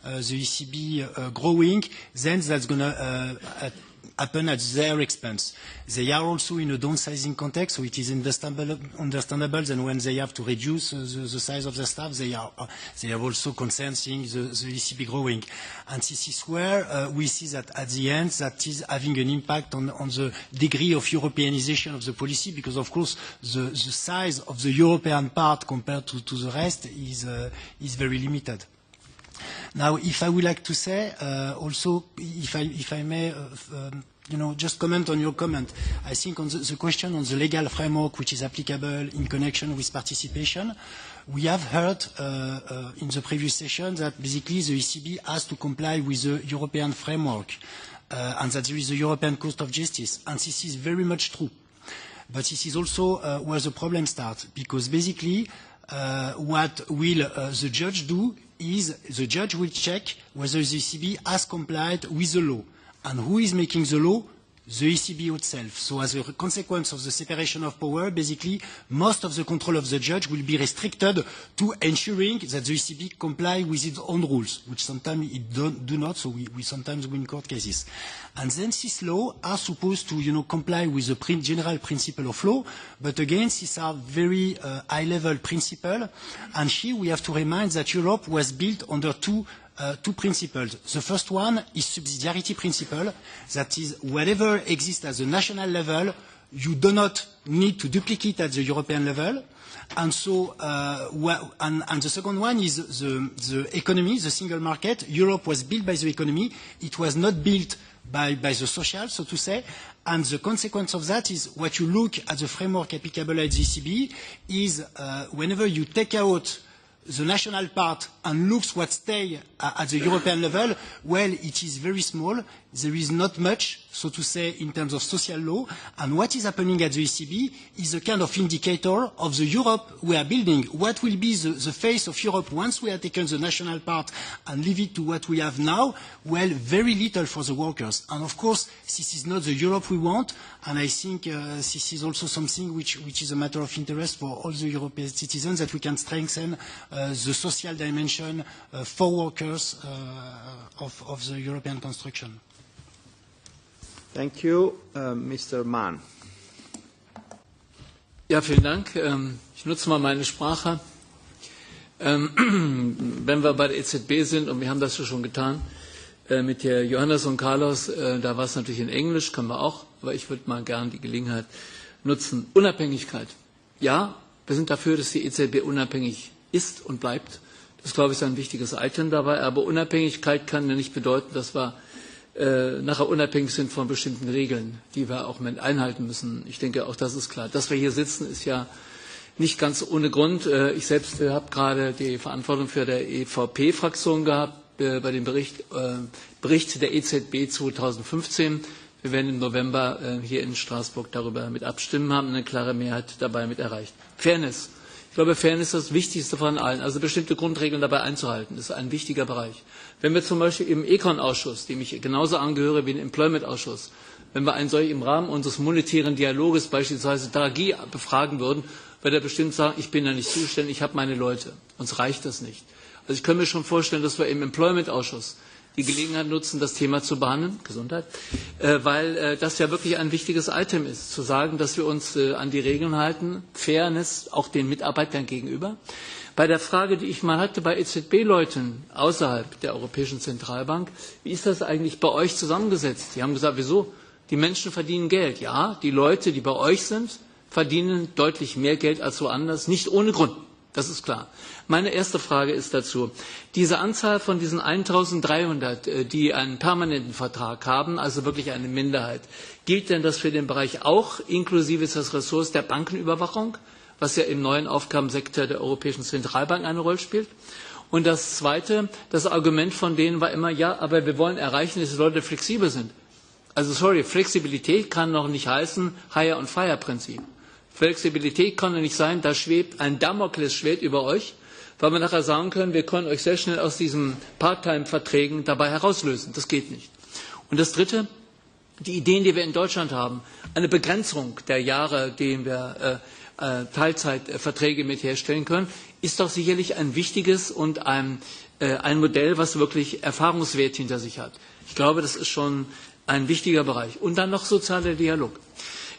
the ECB growing, then that's going to happen at their expense. They are also in a downsizing context, so it is understandable that when they have to reduce the size of the staff, they are also concerned seeing the ECB growing. And this is where we see that at the end that is having an impact on the degree of Europeanization of the policy, because of course the size of the European part compared to the rest is very limited. Now, if I would like to say, also, if I may, just comment on your comment. I think on the question on the legal framework which is applicable in connection with participation, we have heard in the previous session that basically the ECB has to comply with the European framework and that there is a European Court of Justice, and this is very much true. But this is also where the problem starts, because basically what will the judge do is the judge will check whether the ECB has complied with the law. And who is making the law? The ECB itself. So as a consequence of the separation of power, basically, most of the control of the judge will be restricted to ensuring that the ECB comply with its own rules, which sometimes it do not, so we sometimes win court cases. And then this law are supposed to, comply with the general principle of law, but again, these are very high-level principles, and here we have to remind that Europe was built under two principles. The first one is subsidiarity principle, that is, whatever exists at the national level, you do not need to duplicate at the European level. And so, and the second one is the economy, the single market. Europe was built by the economy. It was not built by the social, so to say. And the consequence of that is what you look at the framework applicable at the ECB is whenever you take out the national part and looks what stay at the European level, well, it is very small. There is not much, so to say, in terms of social law. And what is happening at the ECB is a kind of indicator of the Europe we are building. What will be the face of Europe once we have taken the national part and leave it to what we have now? Well, very little for the workers. And of course, this is not the Europe we want. And I think this is also something which is a matter of interest for all the European citizens, that we can strengthen the social dimension for workers of the European construction. Thank you. Mr. Mann. Ja, vielen Dank. Ich nutze mal meine Sprache. Wenn wir bei der EZB sind, und wir haben das ja schon getan, mit der Johannes und Carlos, da war es natürlich in Englisch, können wir auch, aber ich würde mal gerne die Gelegenheit nutzen. Unabhängigkeit. Ja, wir sind dafür, dass die EZB unabhängig ist und bleibt. Das, glaube ich, ist ein wichtiges Item dabei. Aber Unabhängigkeit kann ja nicht bedeuten, dass wir nachher unabhängig sind von bestimmten Regeln, die wir auch mit einhalten müssen. Ich denke, auch das ist klar. Dass wir hier sitzen, ist ja nicht ganz ohne Grund. Ich selbst habe gerade die Verantwortung für die EVP-Fraktion gehabt bei dem Bericht der EZB 2015. Wir werden im November hier in Straßburg darüber mit abstimmen, haben eine klare Mehrheit dabei mit erreicht. Fairness. Ich glaube, Fairness ist das Wichtigste von allen. Also bestimmte Grundregeln dabei einzuhalten, ist ein wichtiger Bereich. Wenn wir zum Beispiel im Econ-Ausschuss, dem ich genauso angehöre wie im Employment-Ausschuss, wenn wir einen solchen im Rahmen unseres monetären Dialoges beispielsweise Draghi befragen würden, würde er bestimmt sagen, ich bin da nicht zuständig, ich habe meine Leute. Uns reicht das nicht. Also ich kann mir schon vorstellen, dass wir im Employment-Ausschuss die Gelegenheit nutzen, das Thema zu behandeln, Gesundheit, weil das ja wirklich ein wichtiges Item ist, zu sagen, dass wir uns an die Regeln halten, Fairness auch den Mitarbeitern gegenüber. Bei der Frage, die ich mal hatte bei EZB-Leuten außerhalb der Europäischen Zentralbank, wie ist das eigentlich bei euch zusammengesetzt? Die haben gesagt, wieso? Die Menschen verdienen Geld. Ja, die Leute, die bei euch sind, verdienen deutlich mehr Geld als woanders, nicht ohne Grund. Das ist klar. Meine erste Frage ist dazu, diese Anzahl von diesen 1.300, die einen permanenten Vertrag haben, also wirklich eine Minderheit, gilt denn das für den Bereich auch, inklusive des Ressorts der Bankenüberwachung, was ja im neuen Aufgabensektor der Europäischen Zentralbank eine Rolle spielt? Und das Zweite, das Argument von denen war immer, ja, aber wir wollen erreichen, dass die Leute flexibel sind. Also sorry, Flexibilität kann noch nicht heißen Hire-and-Fire-Prinzip. Flexibilität kann doch nicht sein, da schwebt ein Damoklesschwert über euch, weil wir nachher sagen können, wir können euch sehr schnell aus diesen Part-Time-Verträgen dabei herauslösen. Das geht nicht. Und das Dritte, die Ideen, die wir in Deutschland haben, eine Begrenzung der Jahre, denen wir Teilzeitverträge mit herstellen können, ist doch sicherlich ein wichtiges und ein Modell, was wirklich Erfahrungswert hinter sich hat. Ich glaube, das ist schon ein wichtiger Bereich. Und dann noch sozialer Dialog.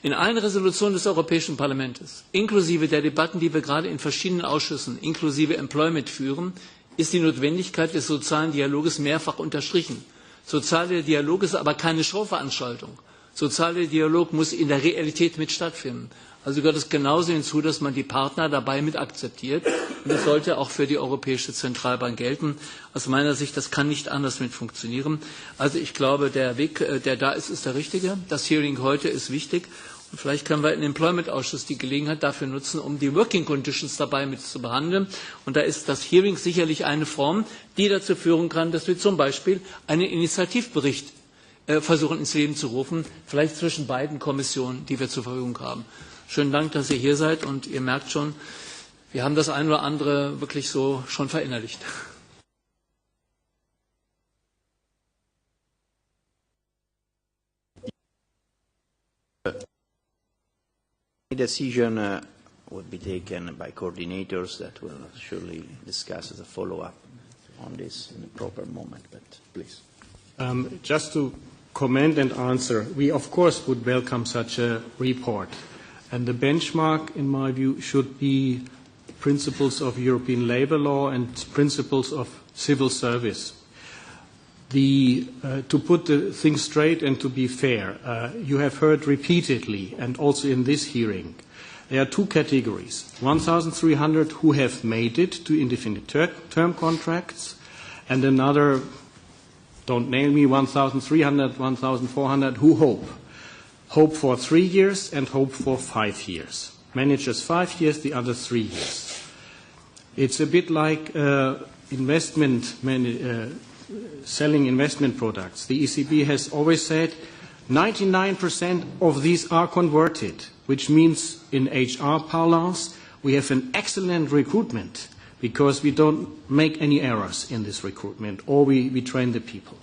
In allen Resolutionen des Europäischen Parlaments, inklusive der Debatten, die wir gerade in verschiedenen Ausschüssen, inklusive Employment führen, ist die Notwendigkeit des sozialen Dialoges mehrfach unterstrichen. Sozialer Dialog ist aber keine Showveranstaltung. Sozialer Dialog muss in der Realität mit stattfinden. Also gehört es genauso hinzu, dass man die Partner dabei mit akzeptiert. Und das sollte auch für die Europäische Zentralbank gelten. Aus meiner Sicht, das kann nicht anders mit funktionieren. Also ich glaube, der Weg, der da ist, ist der richtige. Das Hearing heute ist wichtig. Und vielleicht können wir im Employment-Ausschuss die Gelegenheit dafür nutzen, um die Working Conditions dabei mit zu behandeln. Und da ist das Hearing sicherlich eine Form, die dazu führen kann, dass wir zum Beispiel einen Initiativbericht versuchen ins Leben zu rufen, vielleicht zwischen beiden Kommissionen, die wir zur Verfügung haben. Schönen Dank, dass ihr hier seid, und ihr merkt schon, wir haben das ein oder andere wirklich so schon verinnerlicht. The decision would be taken by coordinators that will surely discuss as a follow-up on this in a proper moment, but please. Just to comment and answer, we of course would welcome such a report. And the benchmark, in my view, should be principles of European labour law and principles of civil service. To put the things straight and to be fair, you have heard repeatedly, and also in this hearing, there are two categories. 1,300 who have made it to indefinite term contracts, and another, don't nail me, 1,300, 1,400 who hope. Hope for 3 years and hope for 5 years. Managers 5 years, the other 3 years. It's a bit like selling investment products. The ECB has always said 99% of these are converted, which means in HR parlance we have an excellent recruitment because we don't make any errors in this recruitment, or we train the people.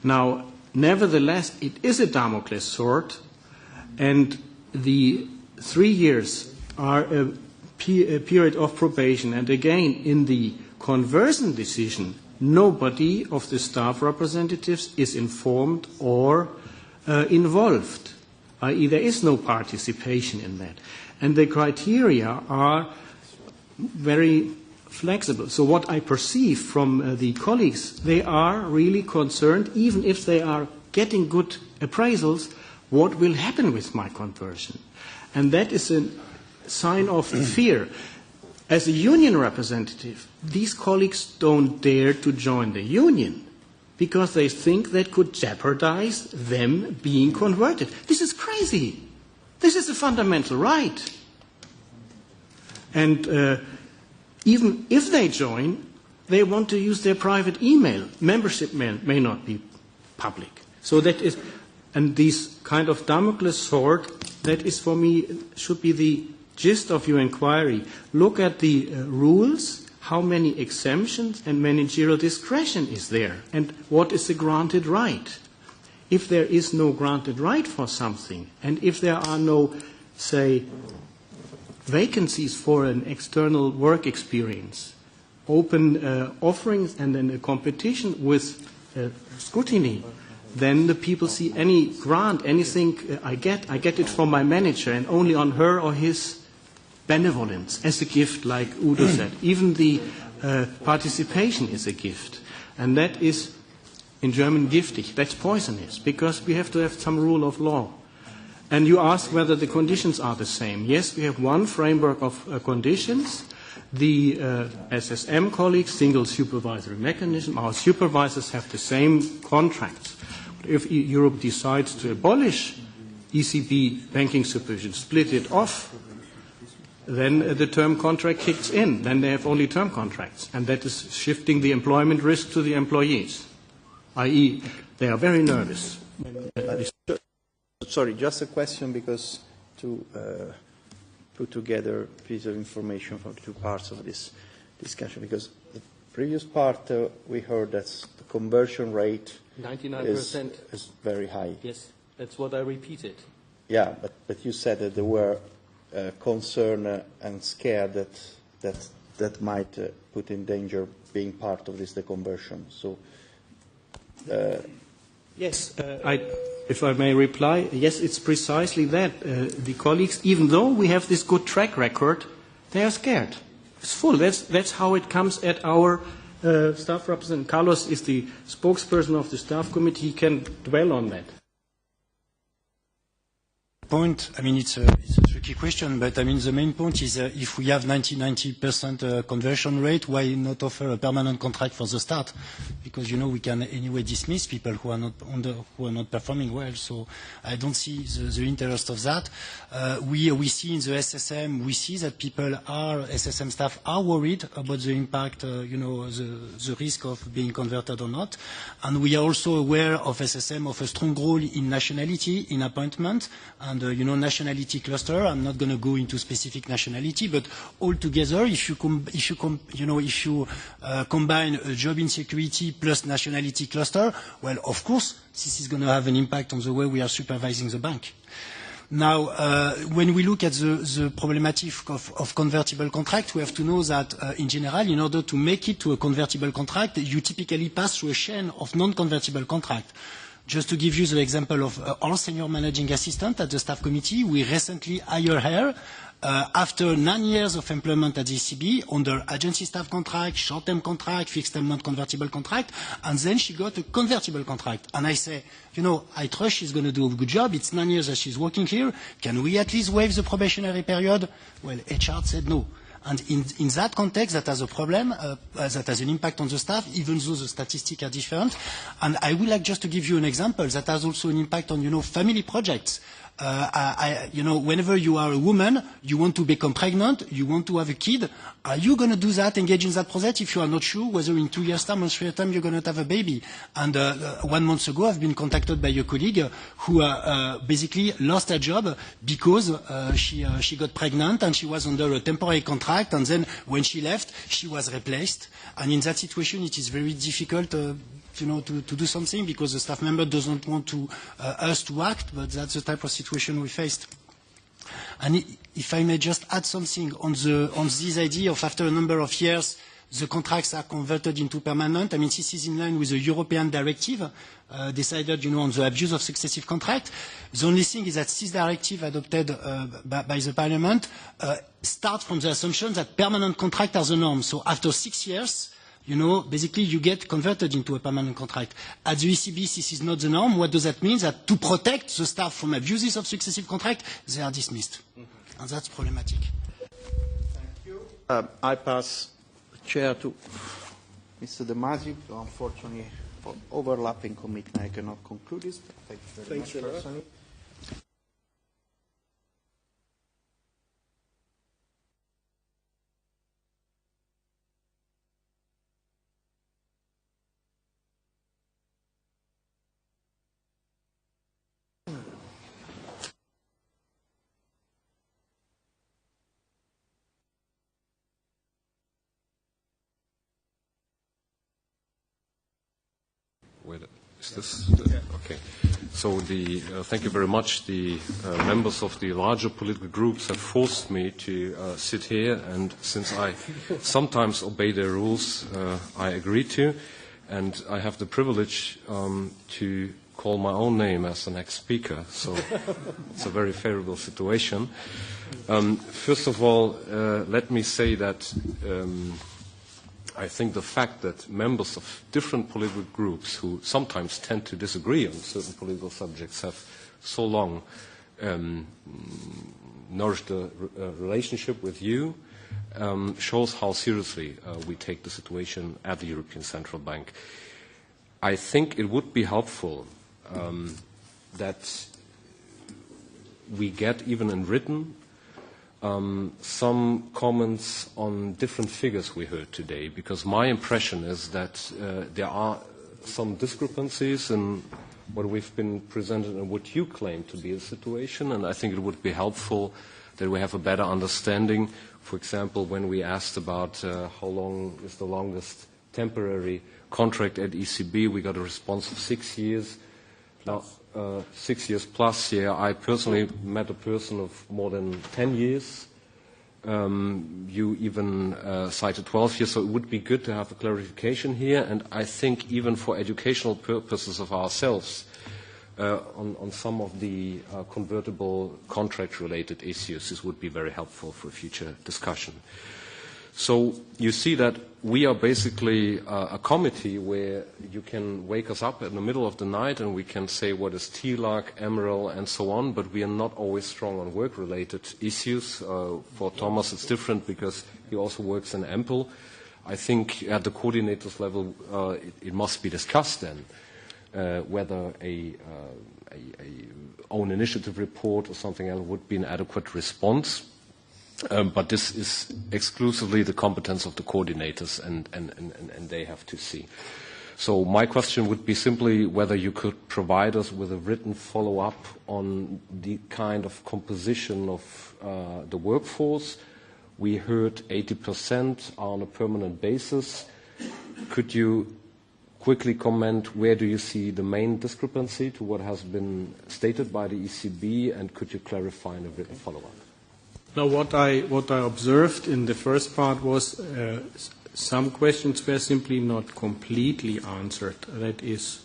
Now, nevertheless, it is a Damocles sword, and the 3 years are a period of probation. And again, in the conversion decision, nobody of the staff representatives is informed or involved, i.e. there is no participation in that. And the criteria are very flexible. So what I perceive from the colleagues, they are really concerned, even if they are getting good appraisals, what will happen with my conversion? And that is a sign of fear. As a union representative, these colleagues don't dare to join the union because they think that could jeopardize them being converted. This is crazy. This is a fundamental right. And even if they join, they want to use their private email. Membership may not be public. So that is, and this kind of Damocles sword, that is for me, should be the gist of your inquiry. Look at the rules, how many exemptions and managerial discretion is there, and what is the granted right. If there is no granted right for something, and if there are no, say, vacancies for an external work experience, open offerings and then a competition with scrutiny, then the people see any grant, anything I get it from my manager and only on her or his benevolence as a gift, like Udo said. Even the participation is a gift. And that is, in German, giftig. That's poisonous, because we have to have some rule of law. And you ask whether the conditions are the same. Yes, we have one framework of conditions. The SSM colleagues, single supervisory mechanism, our supervisors have the same contracts. If Europe decides to abolish ECB banking supervision, split it off, then the term contract kicks in. Then they have only term contracts. And that is shifting the employment risk to the employees, i.e. they are very nervous. Sorry, just a question, because to put together a piece of information from two parts of this discussion, because the previous part we heard that the conversion rate 99% is very high. Yes, that's what I repeated. Yeah, but you said that there were concerned and scared that might put in danger being part of this deconversion. So, yes, if I may reply, yes, it's precisely that. The colleagues, even though we have this good track record, they are scared. It's full. That's how it comes at our staff representative. Carlos is the spokesperson of the staff committee. He can dwell on that. Point. I mean, it's a tricky question, but I mean, the main point is if we have 90% conversion rate, why not offer a permanent contract for the start? Because, you know, we can anyway dismiss people who are not performing well. So I don't see the interest of that. We see in the SSM, we see that SSM staff are worried about the impact, the risk of being converted or not. And we are also aware of SSM of a strong role in nationality, in appointment, and nationality cluster. I'm not going to go into specific nationality, but altogether, if you combine a job insecurity plus nationality cluster, well, of course, this is going to have an impact on the way we are supervising the bank. Now, when we look at the problematic of convertible contract, we have to know that, in general, in order to make it to a convertible contract, you typically pass through a chain of non-convertible contract. Just to give you the example of our senior managing assistant at the staff committee, we recently hired her after 9 years of employment at the ECB under agency staff contract, short-term contract, fixed-term non-convertible contract, and then she got a convertible contract. And I say, I trust she's going to do a good job. It's 9 years that she's working here. Can we at least waive the probationary period? Well, HR said no. And in that context, that has a problem, that has an impact on the staff, even though the statistics are different. And I would like just to give you an example that has also an impact on, family projects. Whenever you are a woman, you want to become pregnant, you want to have a kid. Are you going to do that, engage in that process if you are not sure whether in 2 years' time or 3 years' time you're going to have a baby? And 1 month ago, I've been contacted by a colleague who basically lost her job because she got pregnant and she was under a temporary contract, and then when she left, she was replaced. And in that situation, it is very difficult to do something because the staff member doesn't want us to act, but that's the type of situation we faced. And if I may just add something on this idea of after a number of years, the contracts are converted into permanent. I mean, this is in line with the European directive decided, on the abuse of successive contract. The only thing is that this directive adopted by the Parliament starts from the assumption that permanent contracts are the norm. So after 6 years, basically you get converted into a permanent contract. At the ECB, this is not the norm. What does that mean? That to protect the staff from abuses of successive contract, they are dismissed. Mm-hmm. And that's problematic. Thank you. I pass the chair to Mr. De Masi. Unfortunately, for overlapping commitment, I cannot conclude this. Thank you very much personally. Is this okay? So thank you very much. The members of the larger political groups have forced me to sit here, and since I sometimes obey their rules, I agree to, and I have the privilege to call my own name as the next speaker. So it's a very favorable situation. First of all, let me say that. I think the fact that members of different political groups who sometimes tend to disagree on certain political subjects have so long nourished a relationship with you shows how seriously we take the situation at the European Central Bank. I think it would be helpful that we get, even in written, some comments on different figures we heard today, because my impression is that there are some discrepancies in what we've been presented and what you claim to be the situation, and I think it would be helpful that we have a better understanding. For example, when we asked about how long is the longest temporary contract at ECB, we got a response of 6 years. Now, 6 years plus, yeah. I personally met a person of more than 10 years. You even cited 12 years, so it would be good to have a clarification here. And I think even for educational purposes of ourselves, on some of the convertible contract-related issues, this would be very helpful for future discussion. So you see that we are basically a committee where you can wake us up in the middle of the night and we can say what is TLAC, Emerald, and so on, but we are not always strong on work-related issues. For Thomas it's different because he also works in Ample. I think at the coordinators level it must be discussed then whether a own initiative report or something else would be an adequate response. But this is exclusively the competence of the coordinators, and they have to see. So my question would be simply whether you could provide us with a written follow-up on the kind of composition of the workforce. We heard 80% are on a permanent basis. Could you quickly comment where do you see the main discrepancy to what has been stated by the ECB, and could you clarify in a written follow-up? Now, what I observed in the first part was some questions were simply not completely answered. That is,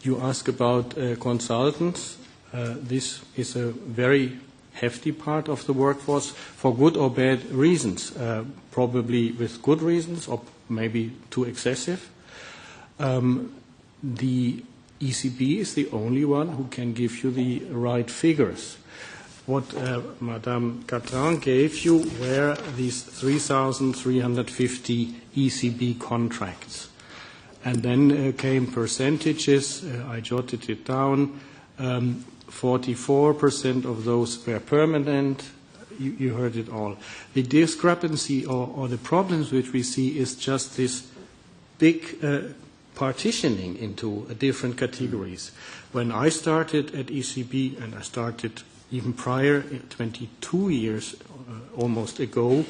you ask about consultants. This is a very hefty part of the workforce for good or bad reasons, probably with good reasons or maybe too excessive. The ECB is the only one who can give you the right figures. What Madame Catran gave you were these 3,350 ECB contracts. And then came percentages, I jotted it down, 44% of those were permanent. You heard it all. The discrepancy or the problems which we see is just this big partitioning into different categories. When I started at ECB, and I started even prior, 22 years almost ago,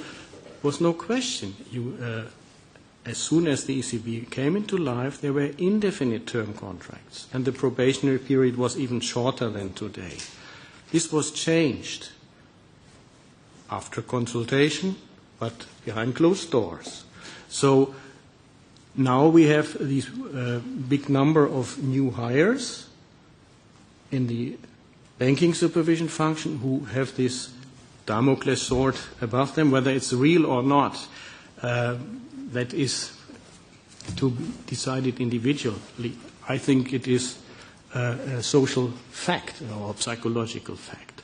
was no question. As soon as the ECB came into life, there were indefinite term contracts, and the probationary period was even shorter than today. This was changed after consultation, but behind closed doors. So now we have this big number of new hires in the banking supervision function who have this Damocles sword above them, whether it's real or not. That is to be decided individually. I think it is a social fact or psychological fact.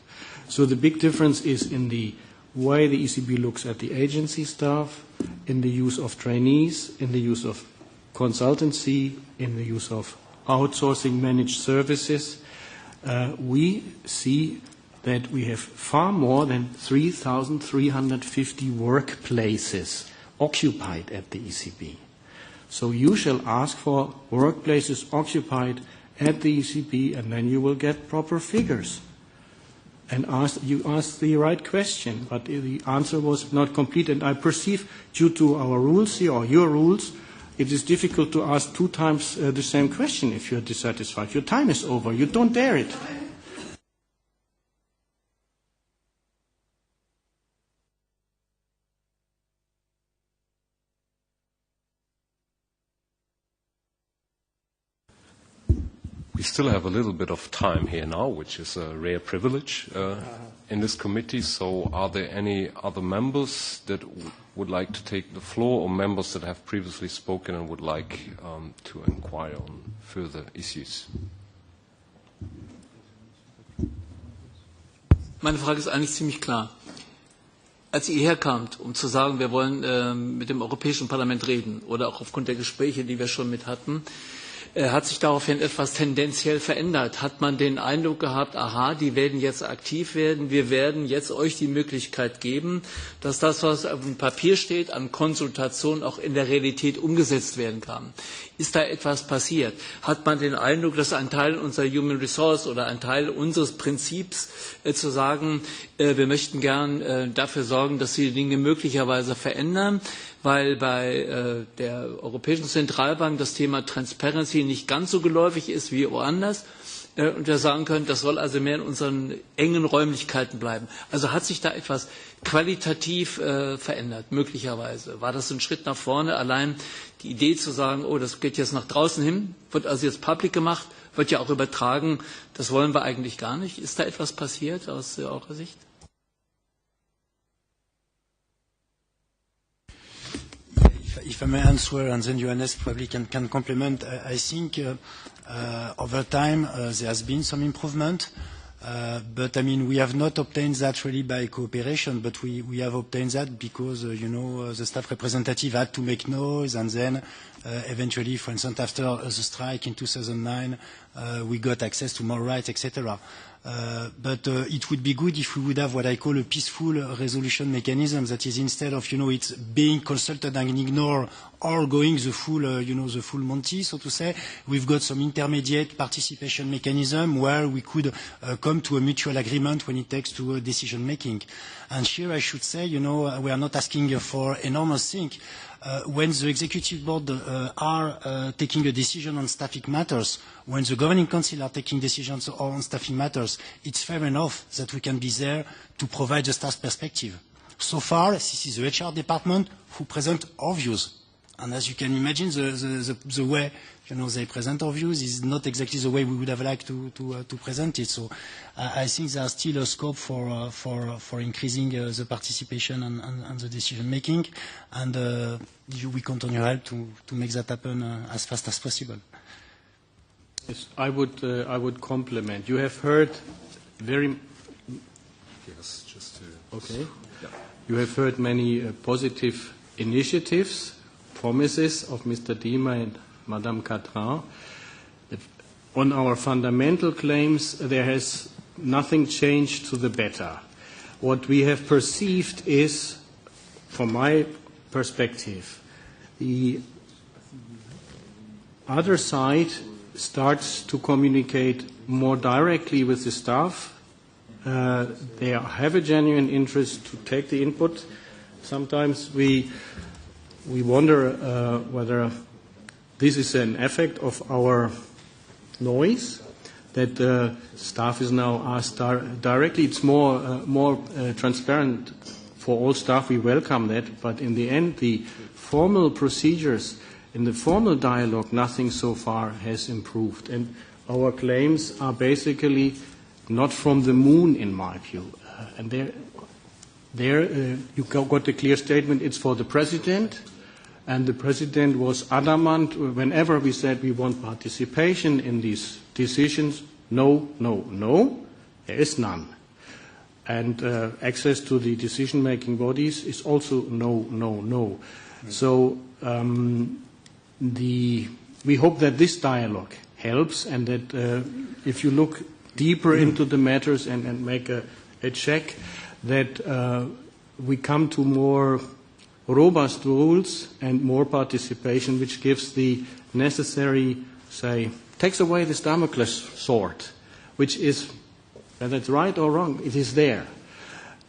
So the big difference is in the way the ECB looks at the agency staff, in the use of trainees, in the use of consultancy, in the use of outsourcing managed services. We see that we have far more than 3,350 workplaces occupied at the ECB. So you shall ask for workplaces occupied at the ECB, and then you will get proper figures. And you asked the right question, but the answer was not complete. And I perceive, due to our rules here, or your rules, it is difficult to ask 2 times the same question if you're dissatisfied. Your time is over. You don't dare it. We still have a little bit of time here now, which is a rare privilege in this committee. So are there any other members that would like to take the floor, or members that have previously spoken and would like to inquire on further issues? Meine Frage ist eigentlich ziemlich klar. Als ihr hierher kamt, um zu sagen, wir wollen mit dem Europäischen Parlament reden, oder auch aufgrund der Gespräche, die wir schon mit hatten, hat sich daraufhin etwas tendenziell verändert? Hat man den Eindruck gehabt, aha, die werden jetzt aktiv werden, wir werden jetzt euch die Möglichkeit geben, dass das, was auf dem Papier steht, an Konsultation auch in der Realität umgesetzt werden kann? Ist da etwas passiert? Hat man den Eindruck, dass ein Teil unserer Human Resource oder ein Teil unseres Prinzips zu sagen, wir möchten gern dafür sorgen, dass sie die Dinge möglicherweise verändern, weil bei der Europäischen Zentralbank das Thema Transparency nicht ganz so geläufig ist wie woanders, und wir sagen können, das soll also mehr in unseren engen Räumlichkeiten bleiben. Also hat sich da etwas qualitativ verändert, möglicherweise? War das ein Schritt nach vorne? Allein die Idee zu sagen, oh, das geht jetzt nach draußen hin, wird also jetzt public gemacht, wird ja auch übertragen, das wollen wir eigentlich gar nicht. Ist da etwas passiert aus eurer Sicht? If I may answer, and then Johannes probably can complement, I think over time there has been some improvement, but I mean we have not obtained that really by cooperation, but we have obtained that because the staff representative had to make noise, and then eventually, for instance, after the strike in 2009, we got access to more rights, etc. But it would be good if we would have what I call a peaceful resolution mechanism. That is, instead of it's being consulted and ignored or going the full the full Monty, so to say, we've got some intermediate participation mechanism where we could come to a mutual agreement when it takes to decision making. And here I should say, we are not asking for enormous things. When the executive board are taking a decision on staffing matters, when the governing council are taking decisions on staffing matters, it's fair enough that we can be there to provide the staff perspective. So far, this is the HR department who present our views. And as you can imagine, the way they present our views is not exactly the way we would have liked to present it. So I think there's still a scope for increasing the participation and the decision making, and we count on your help to make that happen as fast as possible. Yes, I would compliment. You have heard very. Yes, just to. Okay. Yeah. You have heard many positive initiatives, promises of Mr. Diemer and Madame Catrin. on our fundamental claims, there has nothing changed to the better. What we have perceived is, from my perspective, the other side starts to communicate more directly with the staff. They have a genuine interest to take the input. Sometimes we wonder whether this is an effect of our noise, that staff is now asked directly. It's more transparent for all staff. We welcome that. But in the end, the formal procedures, in the formal dialogue, nothing so far has improved. And our claims are basically not from the moon, in my view. And there you got a clear statement. It's for the president. And the president was adamant whenever we said we want participation in these decisions. No, no, no. There is none. And access to the decision-making bodies is also no, no, no. So we hope that this dialogue helps, and that if you look deeper into the matters and make a check, that we come to more robust rules and more participation, which gives the necessary, takes away this Damocles sword, which is, whether it's right or wrong, it is there.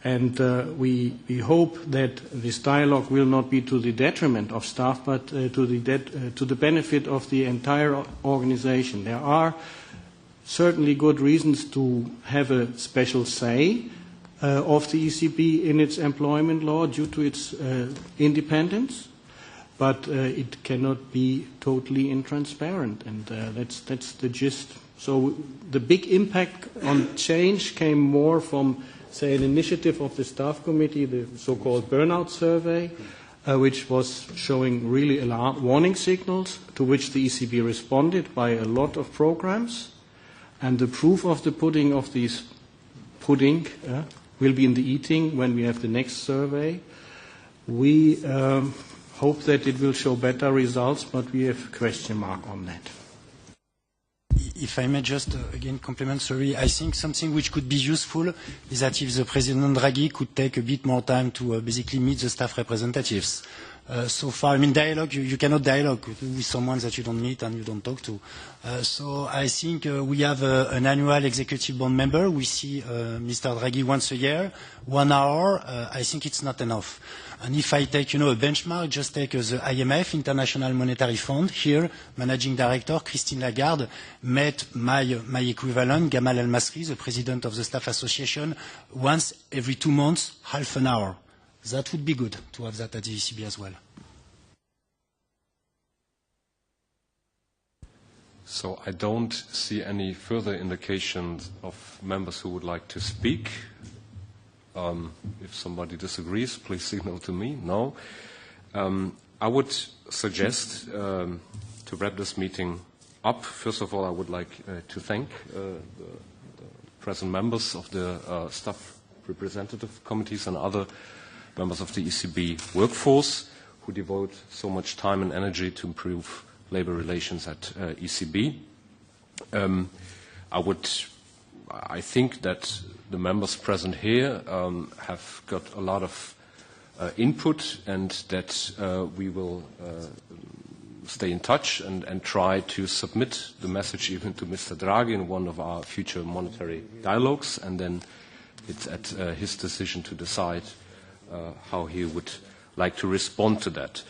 And we hope that this dialogue will not be to the detriment of staff, but to the benefit of the entire organization. There are certainly good reasons to have a special say of the ECB in its employment law due to its independence, but it cannot be totally intransparent, and that's the gist. So the big impact on change came more from, say, an initiative of the staff committee, the so-called burnout survey, which was showing really warning signals, to which the ECB responded by a lot of programs, and the proof of the pudding of these pudding will be in the eating when we have the next survey. We hope that it will show better results, but we have a question mark on that. If I may just again compliment, sorry, I think something which could be useful is that if the President Draghi could take a bit more time to basically meet the staff representatives. So far, I mean, dialogue, you cannot dialogue with someone that you don't meet and you don't talk to. So I think we have an annual executive board member. We see Mr. Draghi once a year, 1 hour. I think it's not enough. And if I take, a benchmark, just take the IMF, International Monetary Fund. Here, Managing Director Christine Lagarde met my equivalent, Gamal El Masri, the President of the Staff Association, once every 2 months, half an hour. That would be good to have that at the ECB as well. So I don't see any further indications of members who would like to speak. If somebody disagrees, please signal to me. No. I would suggest to wrap this meeting up. First of all, I would like to thank the present members of the staff representative committees and other members of the ECB workforce who devote so much time and energy to improve labor relations at ECB. I think that the members present here have got a lot of input, and that we will stay in touch and try to submit the message even to Mr. Draghi in one of our future monetary dialogues, and then it's at his decision to decide how he would like to respond to that.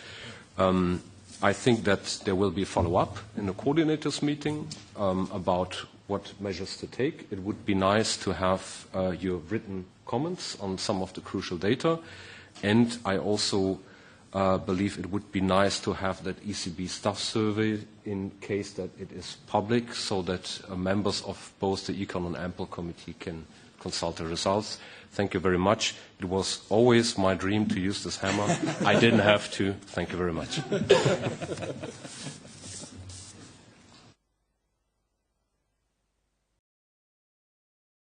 I think that there will be a follow-up in the coordinators meeting about what measures to take. It would be nice to have your written comments on some of the crucial data, and I also believe it would be nice to have that ECB staff survey in case that it is public, so that members of both the Econ and Ample committee can consult the results. Thank you very much. It was always my dream to use this hammer. I didn't have to. Thank you very much.